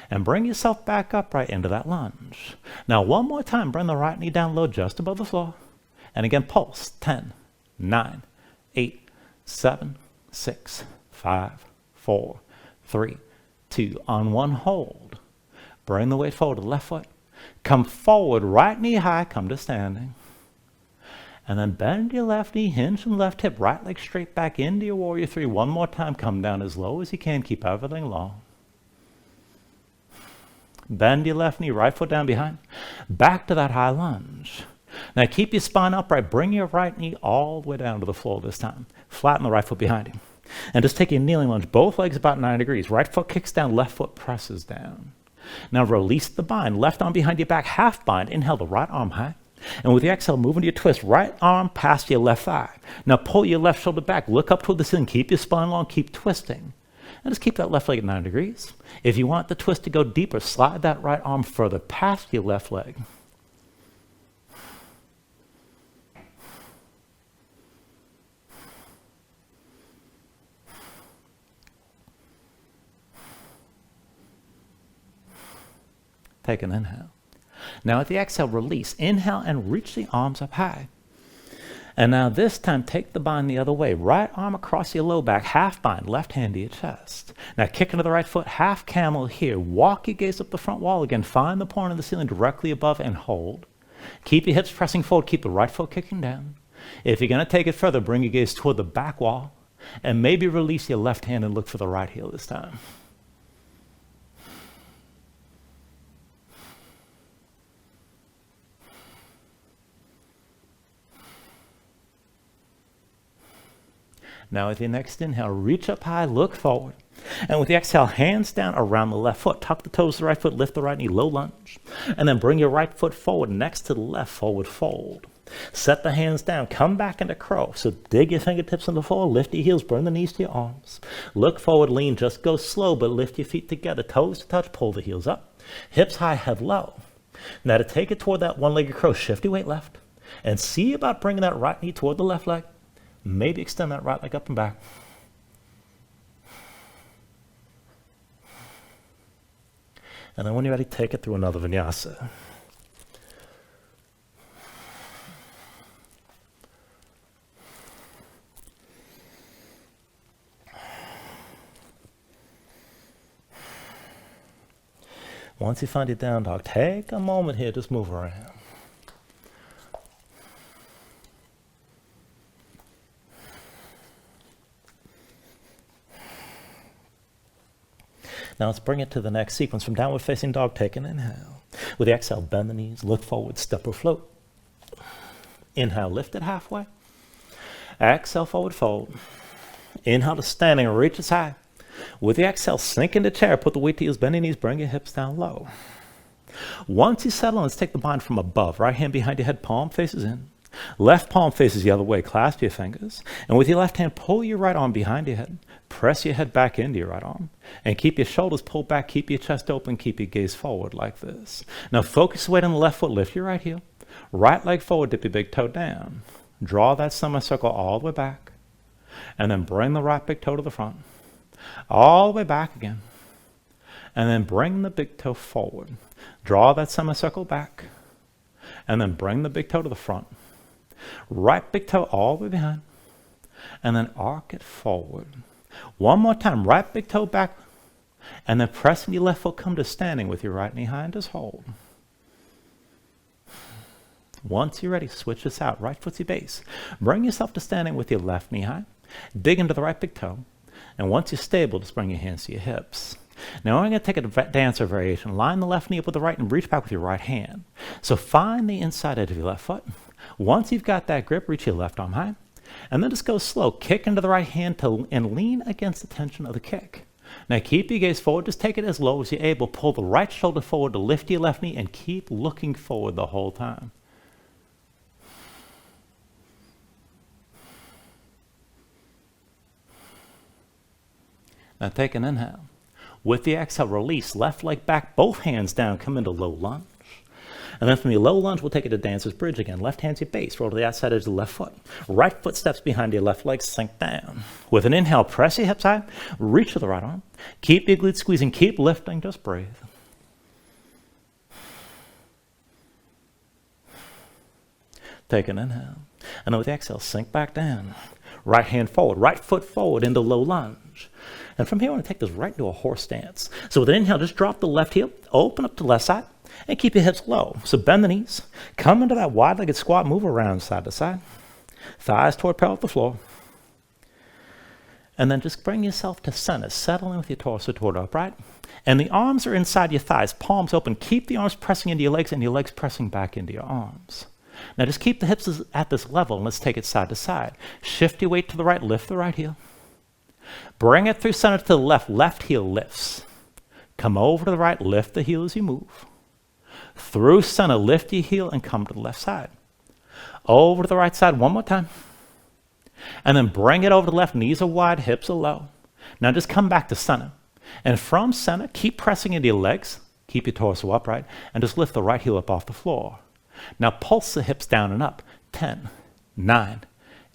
And bring yourself back upright into that lunge. Now one more time. Bring the right knee down low just above the floor. And again, pulse. 10, 9, 8, 7, 6, 5, 4, 3, 2. On one, hold. Bring the weight forward to the left foot. Come forward, right knee high, come to standing. And then bend your left knee, hinge from the left hip, right leg straight back into your warrior three. One more time, come down as low as you can, keep everything long. Bend your left knee, right foot down behind. Back to that high lunge. Now keep your spine upright, bring your right knee all the way down to the floor this time. Flatten the right foot behind you. And just take your kneeling lunge, both legs about 9 degrees. Right foot kicks down, left foot presses down. Now release the bind, left arm behind your back, half bind. Inhale the right arm high. And with the exhale, move into your twist, right arm past your left thigh. Now pull your left shoulder back, look up toward the ceiling, keep your spine long, keep twisting. And just keep that left leg at 9 degrees. If you want the twist to go deeper, slide that right arm further past your left leg. Take an inhale. Now at the exhale, release. Inhale and reach the arms up high. And now this time, take the bind the other way. Right arm across your low back, half bind, left hand to your chest. Now kick into the right foot, half camel here. Walk your gaze up the front wall again. Find the point of the ceiling directly above and hold. Keep your hips pressing forward. Keep the right foot kicking down. If you're going to take it further, bring your gaze toward the back wall. And maybe release your left hand and look for the right heel this time. Now with your next inhale, reach up high, look forward. And with the exhale, hands down around the left foot. Tuck the toes to the right foot, lift the right knee, low lunge. And then bring your right foot forward next to the left, forward fold. Set the hands down, come back into crow. So dig your fingertips on the floor, lift your heels, bring the knees to your arms. Look forward, lean, just go slow, but lift your feet together. Toes to touch, pull the heels up. Hips high, head low. Now to take it toward that one-legged crow, shift your weight left. And see about bringing that right knee toward the left leg. Maybe extend that right leg up and back. And then when you're ready, take it through another vinyasa. Once you find your down dog, take a moment here, just move around. Now let's bring it to the next sequence. From downward facing dog, take an inhale. With the exhale, bend the knees, look forward, step or float. Inhale, lift it halfway. Exhale, forward fold. Inhale to standing, reach as high. With the exhale, sink into chair, put the weight to heels, bend your knees, bring your hips down low. Once you settle, let's take the bind from above. Right hand behind your head, palm faces in. Left palm faces the other way, clasp your fingers. And with your left hand, pull your right arm behind your head. Press your head back into your right arm. And keep your shoulders pulled back, keep your chest open, keep your gaze forward like this. Now focus weight on the left foot, lift your right heel. Right leg forward, dip your big toe down. Draw that semicircle all the way back. And then bring the right big toe to the front. All the way back again. And then bring the big toe forward. Draw that semicircle back. And then bring the big toe to the front. Right big toe all the way behind. And then arc it forward. One more time, right big toe back. And then pressing your left foot, come to standing with your right knee high and just hold. Once you're ready, switch this out. Right foot's your base. Bring yourself to standing with your left knee high. Dig into the right big toe. And once you're stable, just bring your hands to your hips. Now we're going to take a dancer variation. Line the left knee up with the right and reach back with your right hand. So find the inside edge of your left foot. Once you've got that grip, reach your left arm high. And then just go slow. Kick into the right hand and lean against the tension of the kick. Now keep your gaze forward. Just take it as low as you're able. Pull the right shoulder forward to lift your left knee and keep looking forward the whole time. Now take an inhale. With the exhale, release. Left leg back, both hands down, come into low lunge. And then from your low lunge, we'll take it to dancer's bridge again. Left hand's your base. Roll to the outside edge of the left foot. Right foot steps behind your left leg, sink down. With an inhale, press your hips high. Reach for the right arm. Keep your glutes squeezing. Keep lifting. Just breathe. Take an inhale. And then with the exhale, sink back down. Right hand forward. Right foot forward into low lunge. And from here, I want to take this right into a horse stance. So with an inhale, just drop the left heel. Open up to the left side. And keep your hips low. So bend the knees. Come into that wide-legged squat. Move around side to side. Thighs toward parallel with the floor. And then just bring yourself to center. Settle in with your torso toward upright. And the arms are inside your thighs. Palms open. Keep the arms pressing into your legs and your legs pressing back into your arms. Now just keep the hips at this level and let's take it side to side. Shift your weight to the right. Lift the right heel. Bring it through center to the left. Left heel lifts. Come over to the right. Lift the heel as you move. Through center, lift your heel and come to the left side. Over to the right side one more time. And then bring it over to the left. Knees are wide, hips are low. Now just come back to center. And from center, keep pressing into your legs. Keep your torso upright. And just lift the right heel up off the floor. Now pulse the hips down and up. 10, 9,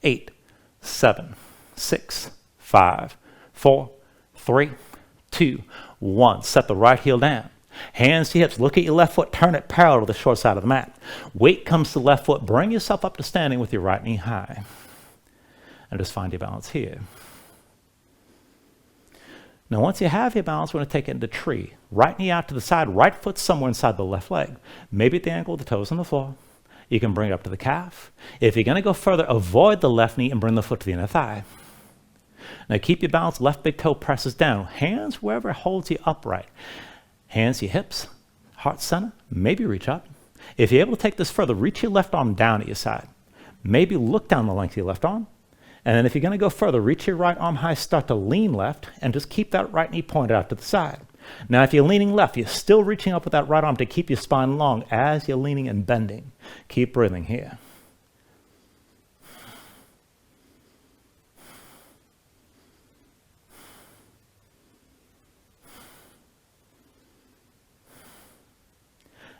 8, 7, 6, 5, 4, 3, 2, 1. Set the right heel down. Hands to hips. Look at your left foot. Turn it parallel to the short side of the mat. Weight comes to the left foot. Bring yourself up to standing with your right knee high. And just find your balance here. Now once you have your balance, we're going to take it into tree. Right knee out to the side. Right foot somewhere inside the left leg. Maybe at the ankle with the toes on the floor. You can bring it up to the calf. If you're going to go further, avoid the left knee and bring the foot to the inner thigh. Now keep your balance. Left big toe presses down. Hands wherever holds you upright. Hands to your hips, heart center, maybe reach up. If you're able to take this further, reach your left arm down at your side. Maybe look down the length of your left arm. And then if you're going to go further, reach your right arm high, start to lean left, and just keep that right knee pointed out to the side. Now if you're leaning left, you're still reaching up with that right arm to keep your spine long as you're leaning and bending. Keep breathing here.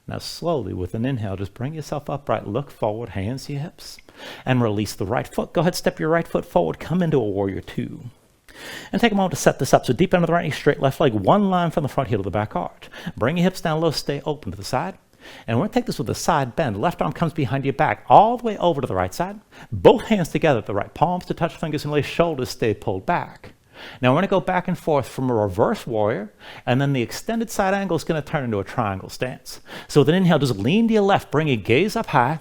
Now slowly, with an inhale, just bring yourself upright, look forward, hands to your hips, and release the right foot. Go ahead, step your right foot forward, come into a warrior two. And take a moment to set this up. So deep into the right knee, straight left leg, one line from the front heel to the back arch. Bring your hips down low, stay open to the side. And we're going to take this with a side bend. Left arm comes behind your back, all the way over to the right side. Both hands together at the right, palms to touch fingers and lay, shoulders stay pulled back. Now we're going to go back and forth from a reverse warrior, and then the extended side angle is going to turn into a triangle stance. So with an inhale, just lean to your left, bring your gaze up high,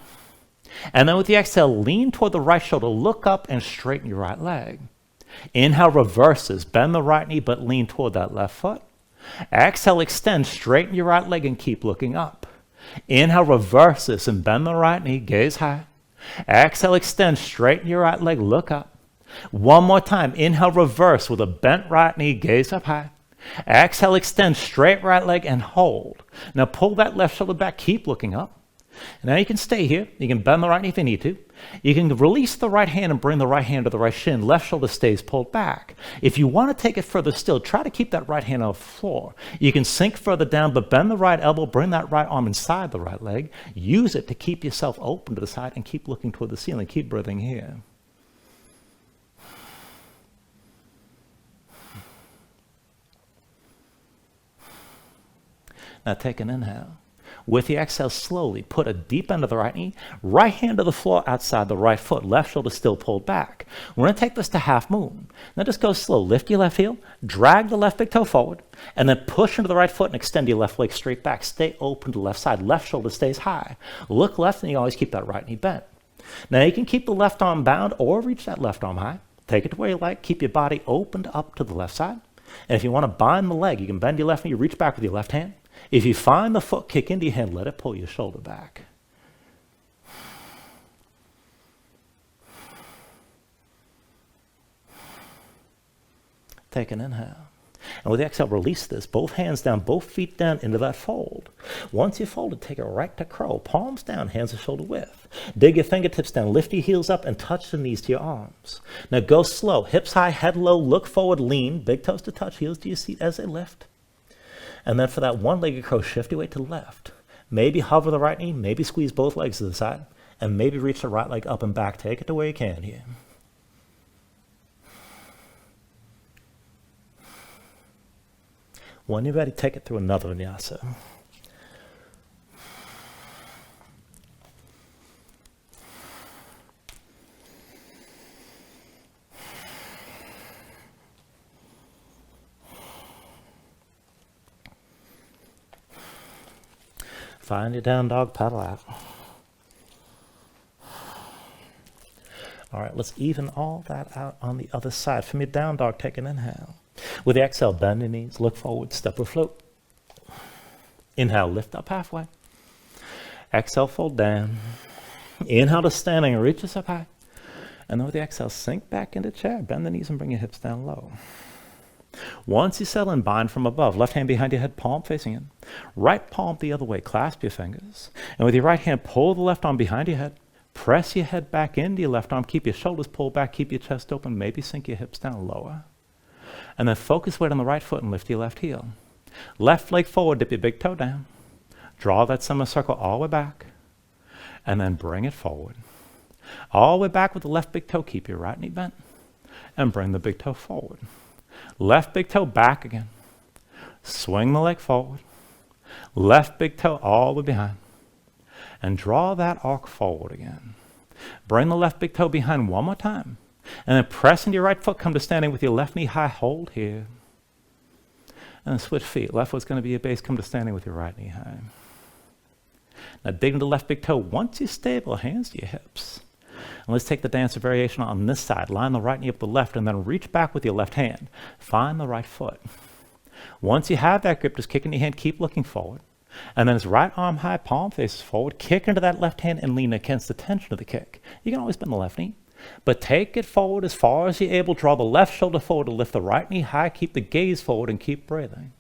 and then with the exhale, lean toward the right shoulder, look up and straighten your right leg. Inhale, reverses, bend the right knee, but lean toward that left foot. Exhale, extend, straighten your right leg and keep looking up. Inhale, reverses and bend the right knee, gaze high. Exhale, extend, straighten your right leg, look up. One more time. Inhale, reverse with a bent right knee, gaze up high. Exhale, extend, straight right leg and hold. Now pull that left shoulder back, keep looking up. Now you can stay here. You can bend the right knee if you need to. You can release the right hand and bring the right hand to the right shin. Left shoulder stays pulled back. If you want to take it further still, try to keep that right hand on the floor. You can sink further down, but bend the right elbow, bring that right arm inside the right leg. Use it to keep yourself open to the side and keep looking toward the ceiling. Keep breathing here. Now take an inhale. With the exhale, slowly put a deep end of the right knee, right hand to the floor outside the right foot, left shoulder still pulled back. We're going to take this to half moon. Now just go slow. Lift your left heel, drag the left big toe forward, and then push into the right foot and extend your left leg straight back. Stay open to the left side. Left shoulder stays high. Look left, and you always keep that right knee bent. Now you can keep the left arm bound or reach that left arm high. Take it to where you like. Keep your body opened up to the left side. And if you want to bind the leg, you can bend your left knee, reach back with your left hand. If you find the foot kick into your hand, let it pull your shoulder back. Take an inhale. And with the exhale, release this. Both hands down, both feet down into that fold. Once you fold it, take it right to crow. Palms down, hands to shoulder width. Dig your fingertips down, lift your heels up, and touch the knees to your arms. Now go slow. Hips high, head low, look forward, lean. Big toes to touch, heels to your seat as they lift. And then for that one-legged crow, shift your weight to the left. Maybe hover the right knee, maybe squeeze both legs to the side, and maybe reach the right leg up and back. Take it to where you can here. When you're ready, take it through another vinyasa. Find your down dog, paddle out. All right, let's even all that out on the other side. From your down dog, take an inhale. With the exhale, bend your knees, look forward, step or float. Inhale, lift up halfway. Exhale, fold down. Inhale to standing, reach us up high. And then with the exhale, sink back into chair. Bend the knees and bring your hips down low. Once you settle in, bind from above. Left hand behind your head, palm facing in. Right palm the other way, clasp your fingers. And with your right hand, pull the left arm behind your head. Press your head back into your left arm. Keep your shoulders pulled back. Keep your chest open. Maybe sink your hips down lower. And then focus weight on the right foot and lift your left heel. Left leg forward, dip your big toe down. Draw that semicircle all the way back. And then bring it forward. All the way back with the left big toe. Keep your right knee bent. And bring the big toe forward. Left big toe back again. Swing the leg forward. Left big toe all the way behind. And draw that arc forward again. Bring the left big toe behind one more time. And then press into your right foot, come to standing with your left knee high, hold here. And then switch feet. Left foot's going to be your base, come to standing with your right knee high. Now dig into the left big toe. Once you're stable, hands to your hips. And let's take the dancer variation on this side. Line the right knee up the left and then reach back with your left hand. Find the right foot. Once you have that grip, just kick in your hand, keep looking forward. And then as right arm high, palm faces forward, kick into that left hand and lean against the tension of the kick. You can always bend the left knee. But take it forward as far as you're able. Draw the left shoulder forward to lift the right knee high. Keep the gaze forward and keep breathing.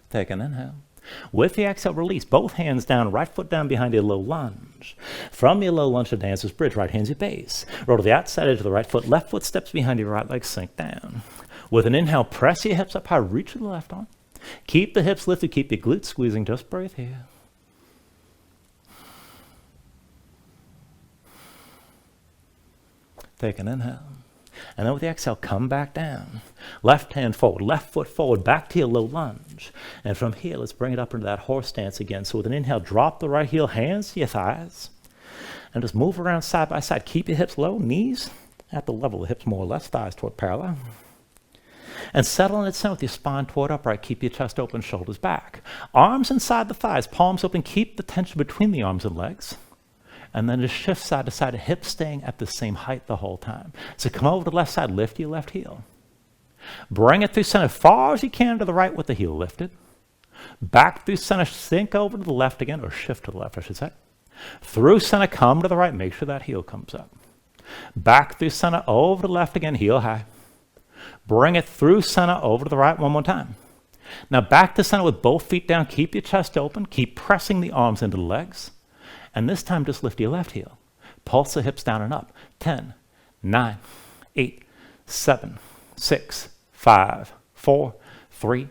Take an inhale. With the exhale, release. Both hands down, right foot down behind your low lunge. From your low lunge to dancer's bridge, right hand's your base. Roll to the outside edge of the right foot. Left foot steps behind your right leg, sink down. With an inhale, press your hips up high, reach with the left arm. Keep the hips lifted, keep your glutes squeezing, just breathe here. Take an inhale. And then with the exhale, come back down. Left hand forward, left foot forward, back to your low lunge. And from here, let's bring it up into that horse stance again. So with an inhale, drop the right heel, hands to your thighs. And just move around side by side. Keep your hips low, knees at the level of the hips more or less, thighs toward parallel. And settle in its center with your spine toward upright. Keep your chest open, shoulders back. Arms inside the thighs, palms open. Keep the tension between the arms and legs. And then just shift side to side, hips staying at the same height the whole time. So come over to the left side, lift your left heel. Bring it through center far as you can to the right with the heel lifted. Back through center, sink over to the left again, or shift to the left, I should say. Through center, come to the right, make sure that heel comes up. Back through center, over to the left again, heel high. Bring it through center, over to the right one more time. Now back to center with both feet down, keep your chest open, keep pressing the arms into the legs. And this time, just lift your left heel. Pulse the hips down and up. 10, 9, 8, 7, 6, 5, 4, 3,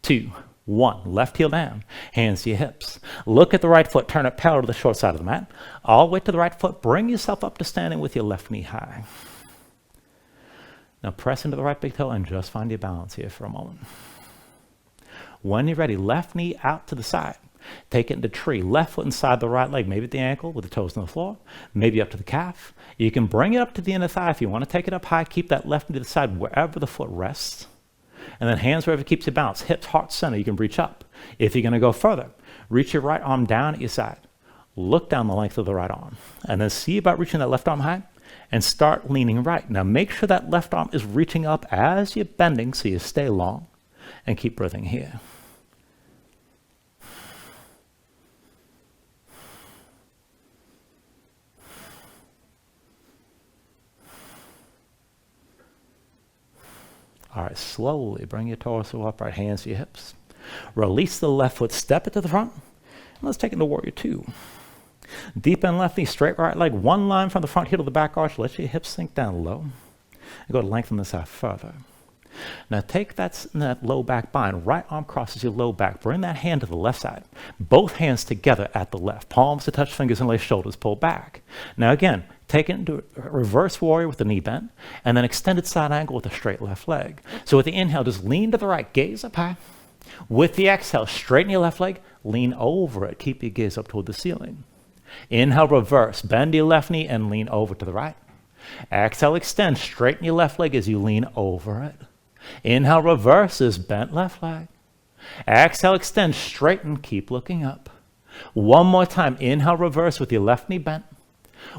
2, 1. Left heel down. Hands to your hips. Look at the right foot. Turn it parallel to the short side of the mat. All the way to the right foot. Bring yourself up to standing with your left knee high. Now press into the right big toe and just find your balance here for a moment. When you're ready, left knee out to the side. Take it into tree. Left foot inside the right leg, maybe at the ankle with the toes on the floor, maybe up to the calf. You can bring it up to the inner thigh if you want to take it up high. Keep that left knee to the side wherever the foot rests. And then hands wherever it keeps you balanced. Hips, heart, center. You can reach up. If you're going to go further, reach your right arm down at your side. Look down the length of the right arm. And then see about reaching that left arm high and start leaning right. Now make sure that left arm is reaching up as you're bending so you stay long. And keep breathing here. All right, slowly bring your torso upright, hands to your hips. Release the left foot, step it to the front. And let's take it to warrior two. Deep bend left knee, straight right leg, one line from the front heel to the back arch. Let your hips sink down low. And go to lengthen this out further. Now take that low back bind. Right arm crosses your low back. Bring that hand to the left side. Both hands together at the left. Palms to touch fingers and lay shoulders pull back. Now again, take it into a reverse warrior with the knee bent, and then extended side angle with a straight left leg. So with the inhale, just lean to the right, gaze up high. With the exhale, straighten your left leg, lean over it. Keep your gaze up toward the ceiling. Inhale, reverse. Bend your left knee and lean over to the right. Exhale, extend. Straighten your left leg as you lean over it. Inhale, reverses, bent left leg. Exhale, extend, straighten, keep looking up. One more time, inhale, reverse with your left knee bent.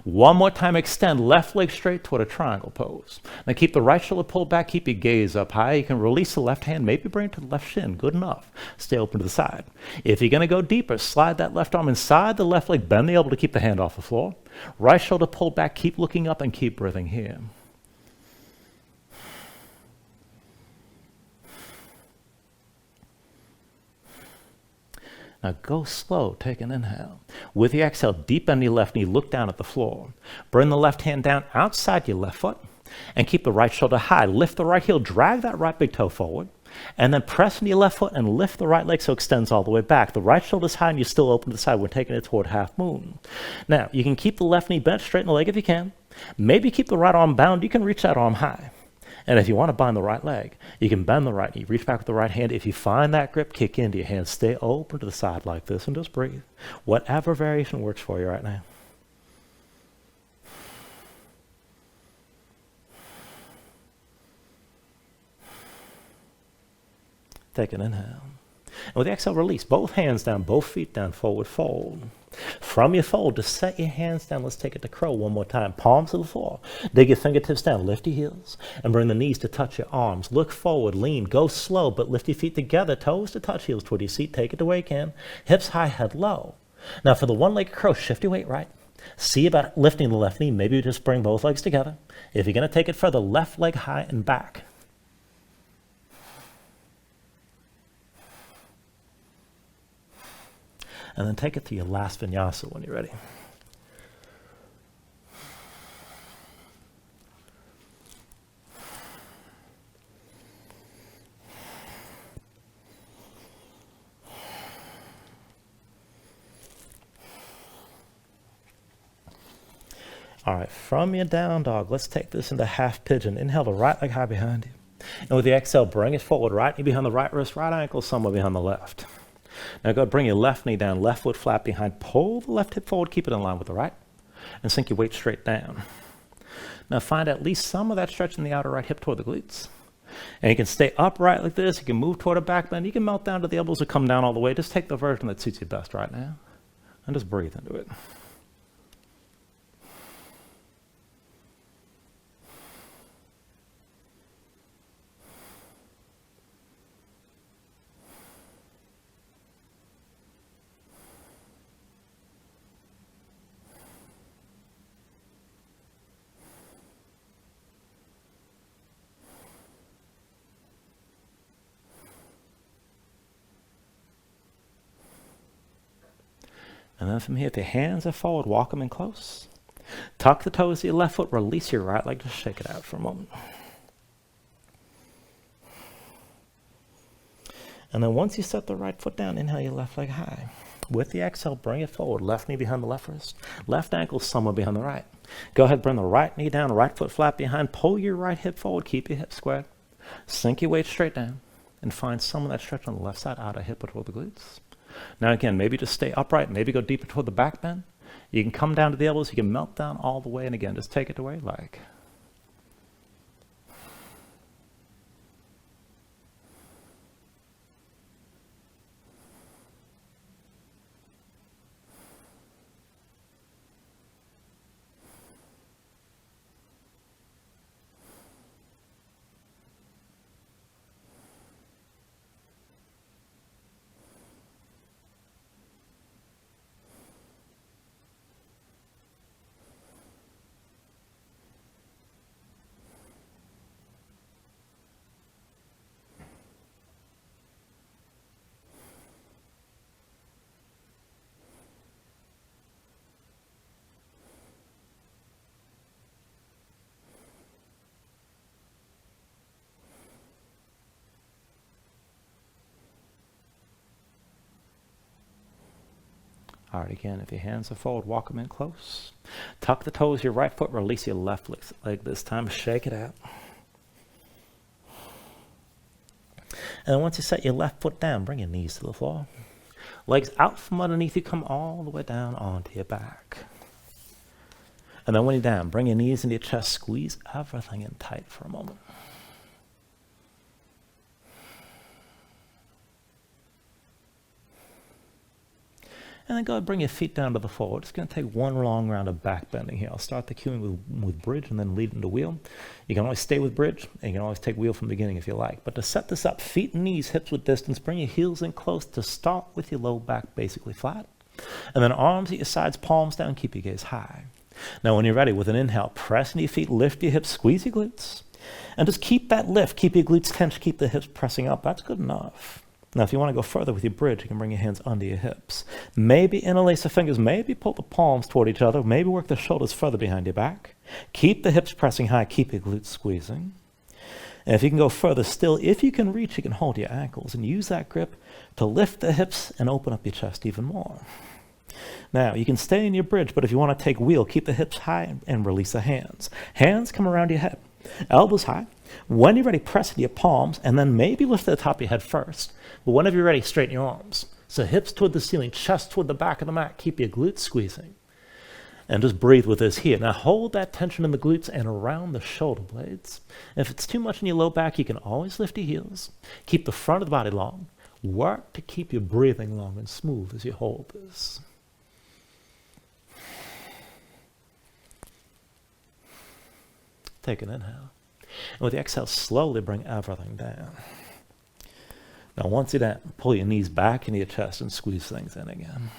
One more time, extend, left leg straight toward a triangle pose. Now keep the right shoulder pulled back, keep your gaze up high. You can release the left hand, maybe bring it to the left shin, good enough. Stay open to the side. If you're gonna go deeper, slide that left arm inside the left leg, bend the elbow to keep the hand off the floor. Right shoulder pulled back, keep looking up and keep breathing here. Now go slow, take an inhale. With the exhale, deep bend your left knee, look down at the floor. Bring the left hand down outside your left foot and keep the right shoulder high. Lift the right heel, drag that right big toe forward, and then press into your left foot and lift the right leg so it extends all the way back. The right shoulder's high and you're still open to the side. We're taking it toward half moon. Now, you can keep the left knee bent, straighten the leg if you can. Maybe keep the right arm bound. You can reach that arm high. And if you want to bind the right leg, you can bend the right knee, reach back with the right hand. If you find that grip, kick into your hands. Stay open to the side like this and just breathe. Whatever variation works for you right now. Take an inhale. And with the exhale, release. Both hands down, both feet down, forward fold. From your fold, just set your hands down. Let's take it to crow one more time. Palms to the floor. Dig your fingertips down. Lift your heels. And bring the knees to touch your arms. Look forward. Lean. Go slow, but lift your feet together. Toes to touch heels toward your seat. Take it to where you can. Hips high, head low. Now for the one-legged crow, shift your weight right. See about lifting the left knee. Maybe you just bring both legs together. If you're going to take it further, left leg high and back. And then take it to your last vinyasa when you're ready. All right, from your down dog, let's take this into half pigeon. Inhale the right leg high behind you. And with the exhale, bring it forward. Right knee behind the right wrist, right ankle somewhere behind the left. Now go bring your left knee down, left foot flat behind. Pull the left hip forward, keep it in line with the right. And sink your weight straight down. Now find at least some of that stretch in the outer right hip toward the glutes. And you can stay upright like this. You can move toward a back bend. You can melt down to the elbows or come down all the way. Just take the version that suits you best right now. And just breathe into it. And then from here, if your hands are forward, walk them in close. Tuck the toes of your left foot, release your right leg, just shake it out for a moment. And then once you set the right foot down, inhale your left leg high. With the exhale, bring it forward. Left knee behind the left wrist. Left ankle somewhere behind the right. Go ahead, bring the right knee down, right foot flat behind. Pull your right hip forward, keep your hips squared. Sink your weight straight down. And find some of that stretch on the left side, outer hip toward the glutes. Now again, maybe just stay upright, maybe go deeper toward the back bend. You can come down to the elbows, you can melt down all the way, and again, just take it to where you like. All right, again, if your hands are forward, walk them in close. Tuck the toes, your right foot, release your left leg this time, shake it out. And then once you set your left foot down, bring your knees to the floor. Legs out from underneath you, come all the way down onto your back. And then when you're down, bring your knees into your chest, squeeze everything in tight for a moment. And then go ahead, bring your feet down to the floor. We're just going to take one long round of back bending here. I'll start the cueing with bridge and then lead into wheel. You can always stay with bridge, and you can always take wheel from the beginning if you like. But to set this up, feet and knees, hips with distance, bring your heels in close to start with your low back basically flat. And then arms at your sides, palms down, keep your gaze high. Now when you're ready, with an inhale, press into your feet, lift your hips, squeeze your glutes. And just keep that lift, keep your glutes tense, keep the hips pressing up. That's good enough. Now, if you want to go further with your bridge, you can bring your hands under your hips. Maybe interlace the fingers, maybe pull the palms toward each other, maybe work the shoulders further behind your back. Keep the hips pressing high, keep your glutes squeezing. And if you can go further still, if you can reach, you can hold your ankles and use that grip to lift the hips and open up your chest even more. Now, you can stay in your bridge, but if you want to take wheel, keep the hips high and release the hands. Hands come around your head, elbows high. When you're ready, press into your palms, and then maybe lift to the top of your head first. But whenever you're ready, straighten your arms. So hips toward the ceiling, chest toward the back of the mat. Keep your glutes squeezing. And just breathe with this here. Now hold that tension in the glutes and around the shoulder blades. And if it's too much in your low back, you can always lift your heels. Keep the front of the body long. Work to keep your breathing long and smooth as you hold this. Take an inhale. And with the exhale, slowly bring everything down. Now once you're down, pull your knees back into your chest and squeeze things in again.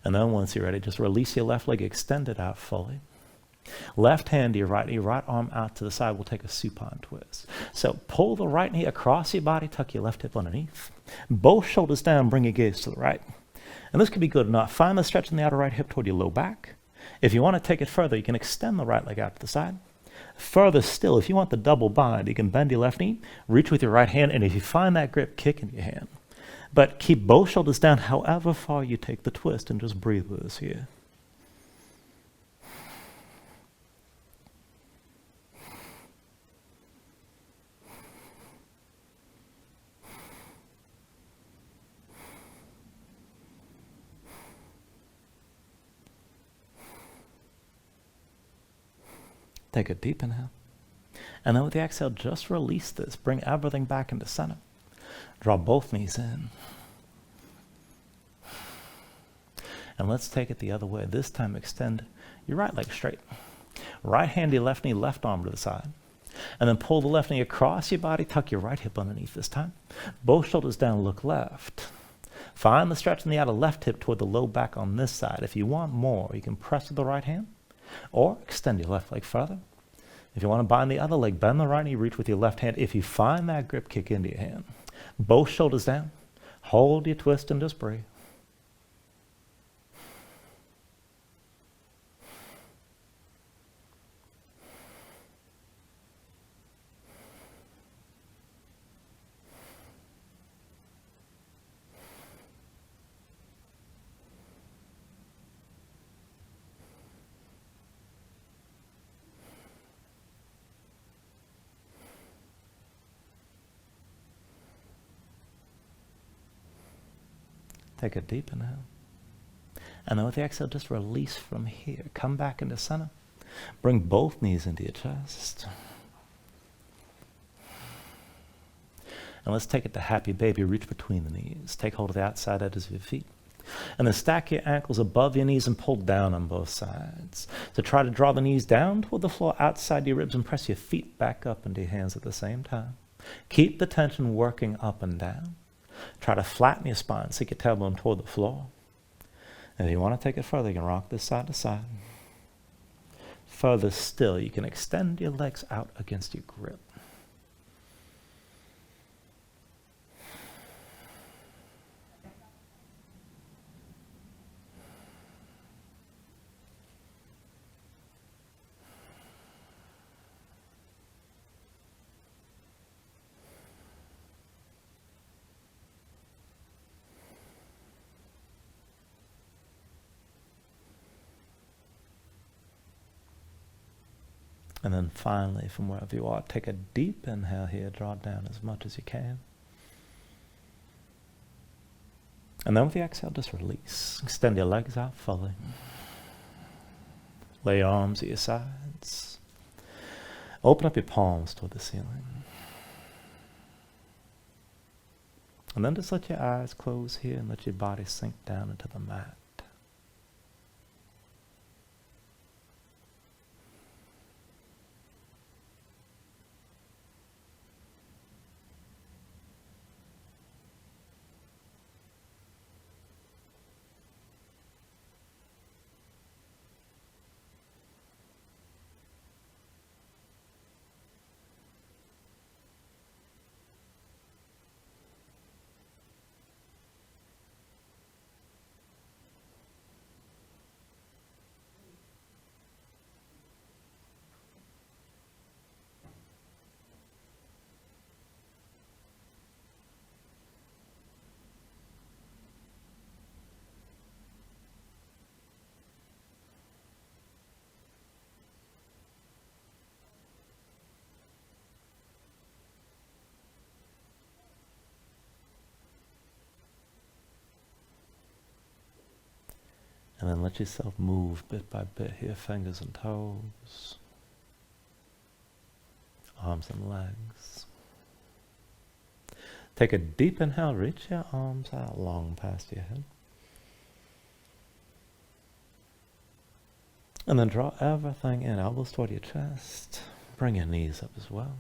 And then once you're ready, just release your left leg, extend it out fully. Left hand to your right arm out to the side. We'll take a supine twist. So pull the right knee across your body, tuck your left hip underneath. Both shoulders down, bring your gaze to the right. And this could be good enough. Find the stretch in the outer right hip toward your low back. If you want to take it further, you can extend the right leg out to the side. Further still, if you want the double bind, you can bend your left knee, reach with your right hand, and if you find that grip, kick into your hand. But keep both shoulders down however far you take the twist, and just breathe with us here. Take a deep inhale. And then with the exhale, just release this. Bring everything back into center. Draw both knees in. And let's take it the other way. This time extend your right leg straight. Right hand to your left knee, left arm to the side. And then pull the left knee across your body, tuck your right hip underneath this time. Both shoulders down, look left. Find the stretch in the outer left hip toward the low back on this side. If you want more, you can press with the right hand or extend your left leg further. If you want to bind the other leg, bend the right knee, reach with your left hand. If you find that grip, kick into your hand. Both shoulders down. Hold your twist and just breathe. Take a deep inhale. And then with the exhale, just release from here. Come back into center. Bring both knees into your chest. And let's take it to happy baby. Reach between the knees. Take hold of the outside edges of your feet. And then stack your ankles above your knees and pull down on both sides. So try to draw the knees down toward the floor outside your ribs and press your feet back up into your hands at the same time. Keep the tension working up and down. Try to flatten your spine, sink your tailbone toward the floor. And if you want to take it further, you can rock this side to side. Further still, you can extend your legs out against your grip. And then finally, from wherever you are, take a deep inhale here, draw down as much as you can. And then with the exhale, just release. Extend your legs out fully. Lay your arms at your sides. Open up your palms toward the ceiling. And then just let your eyes close here and let your body sink down into the mat. And then let yourself move bit by bit here, fingers and toes, arms and legs. Take a deep inhale, reach your arms out long past your head. And then draw everything in, elbows toward your chest. Bring your knees up as well.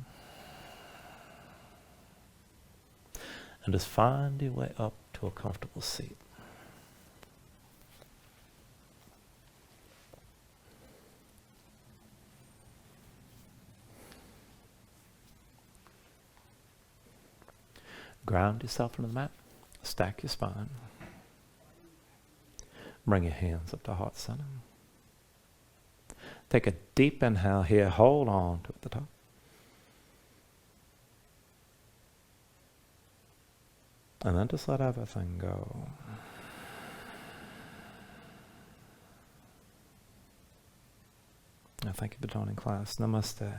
And just find your way up to a comfortable seat. Ground yourself into the mat. Stack your spine. Bring your hands up to heart center. Take a deep inhale here. Hold on to the top. And then just let everything go. Thank you for joining class. Namaste.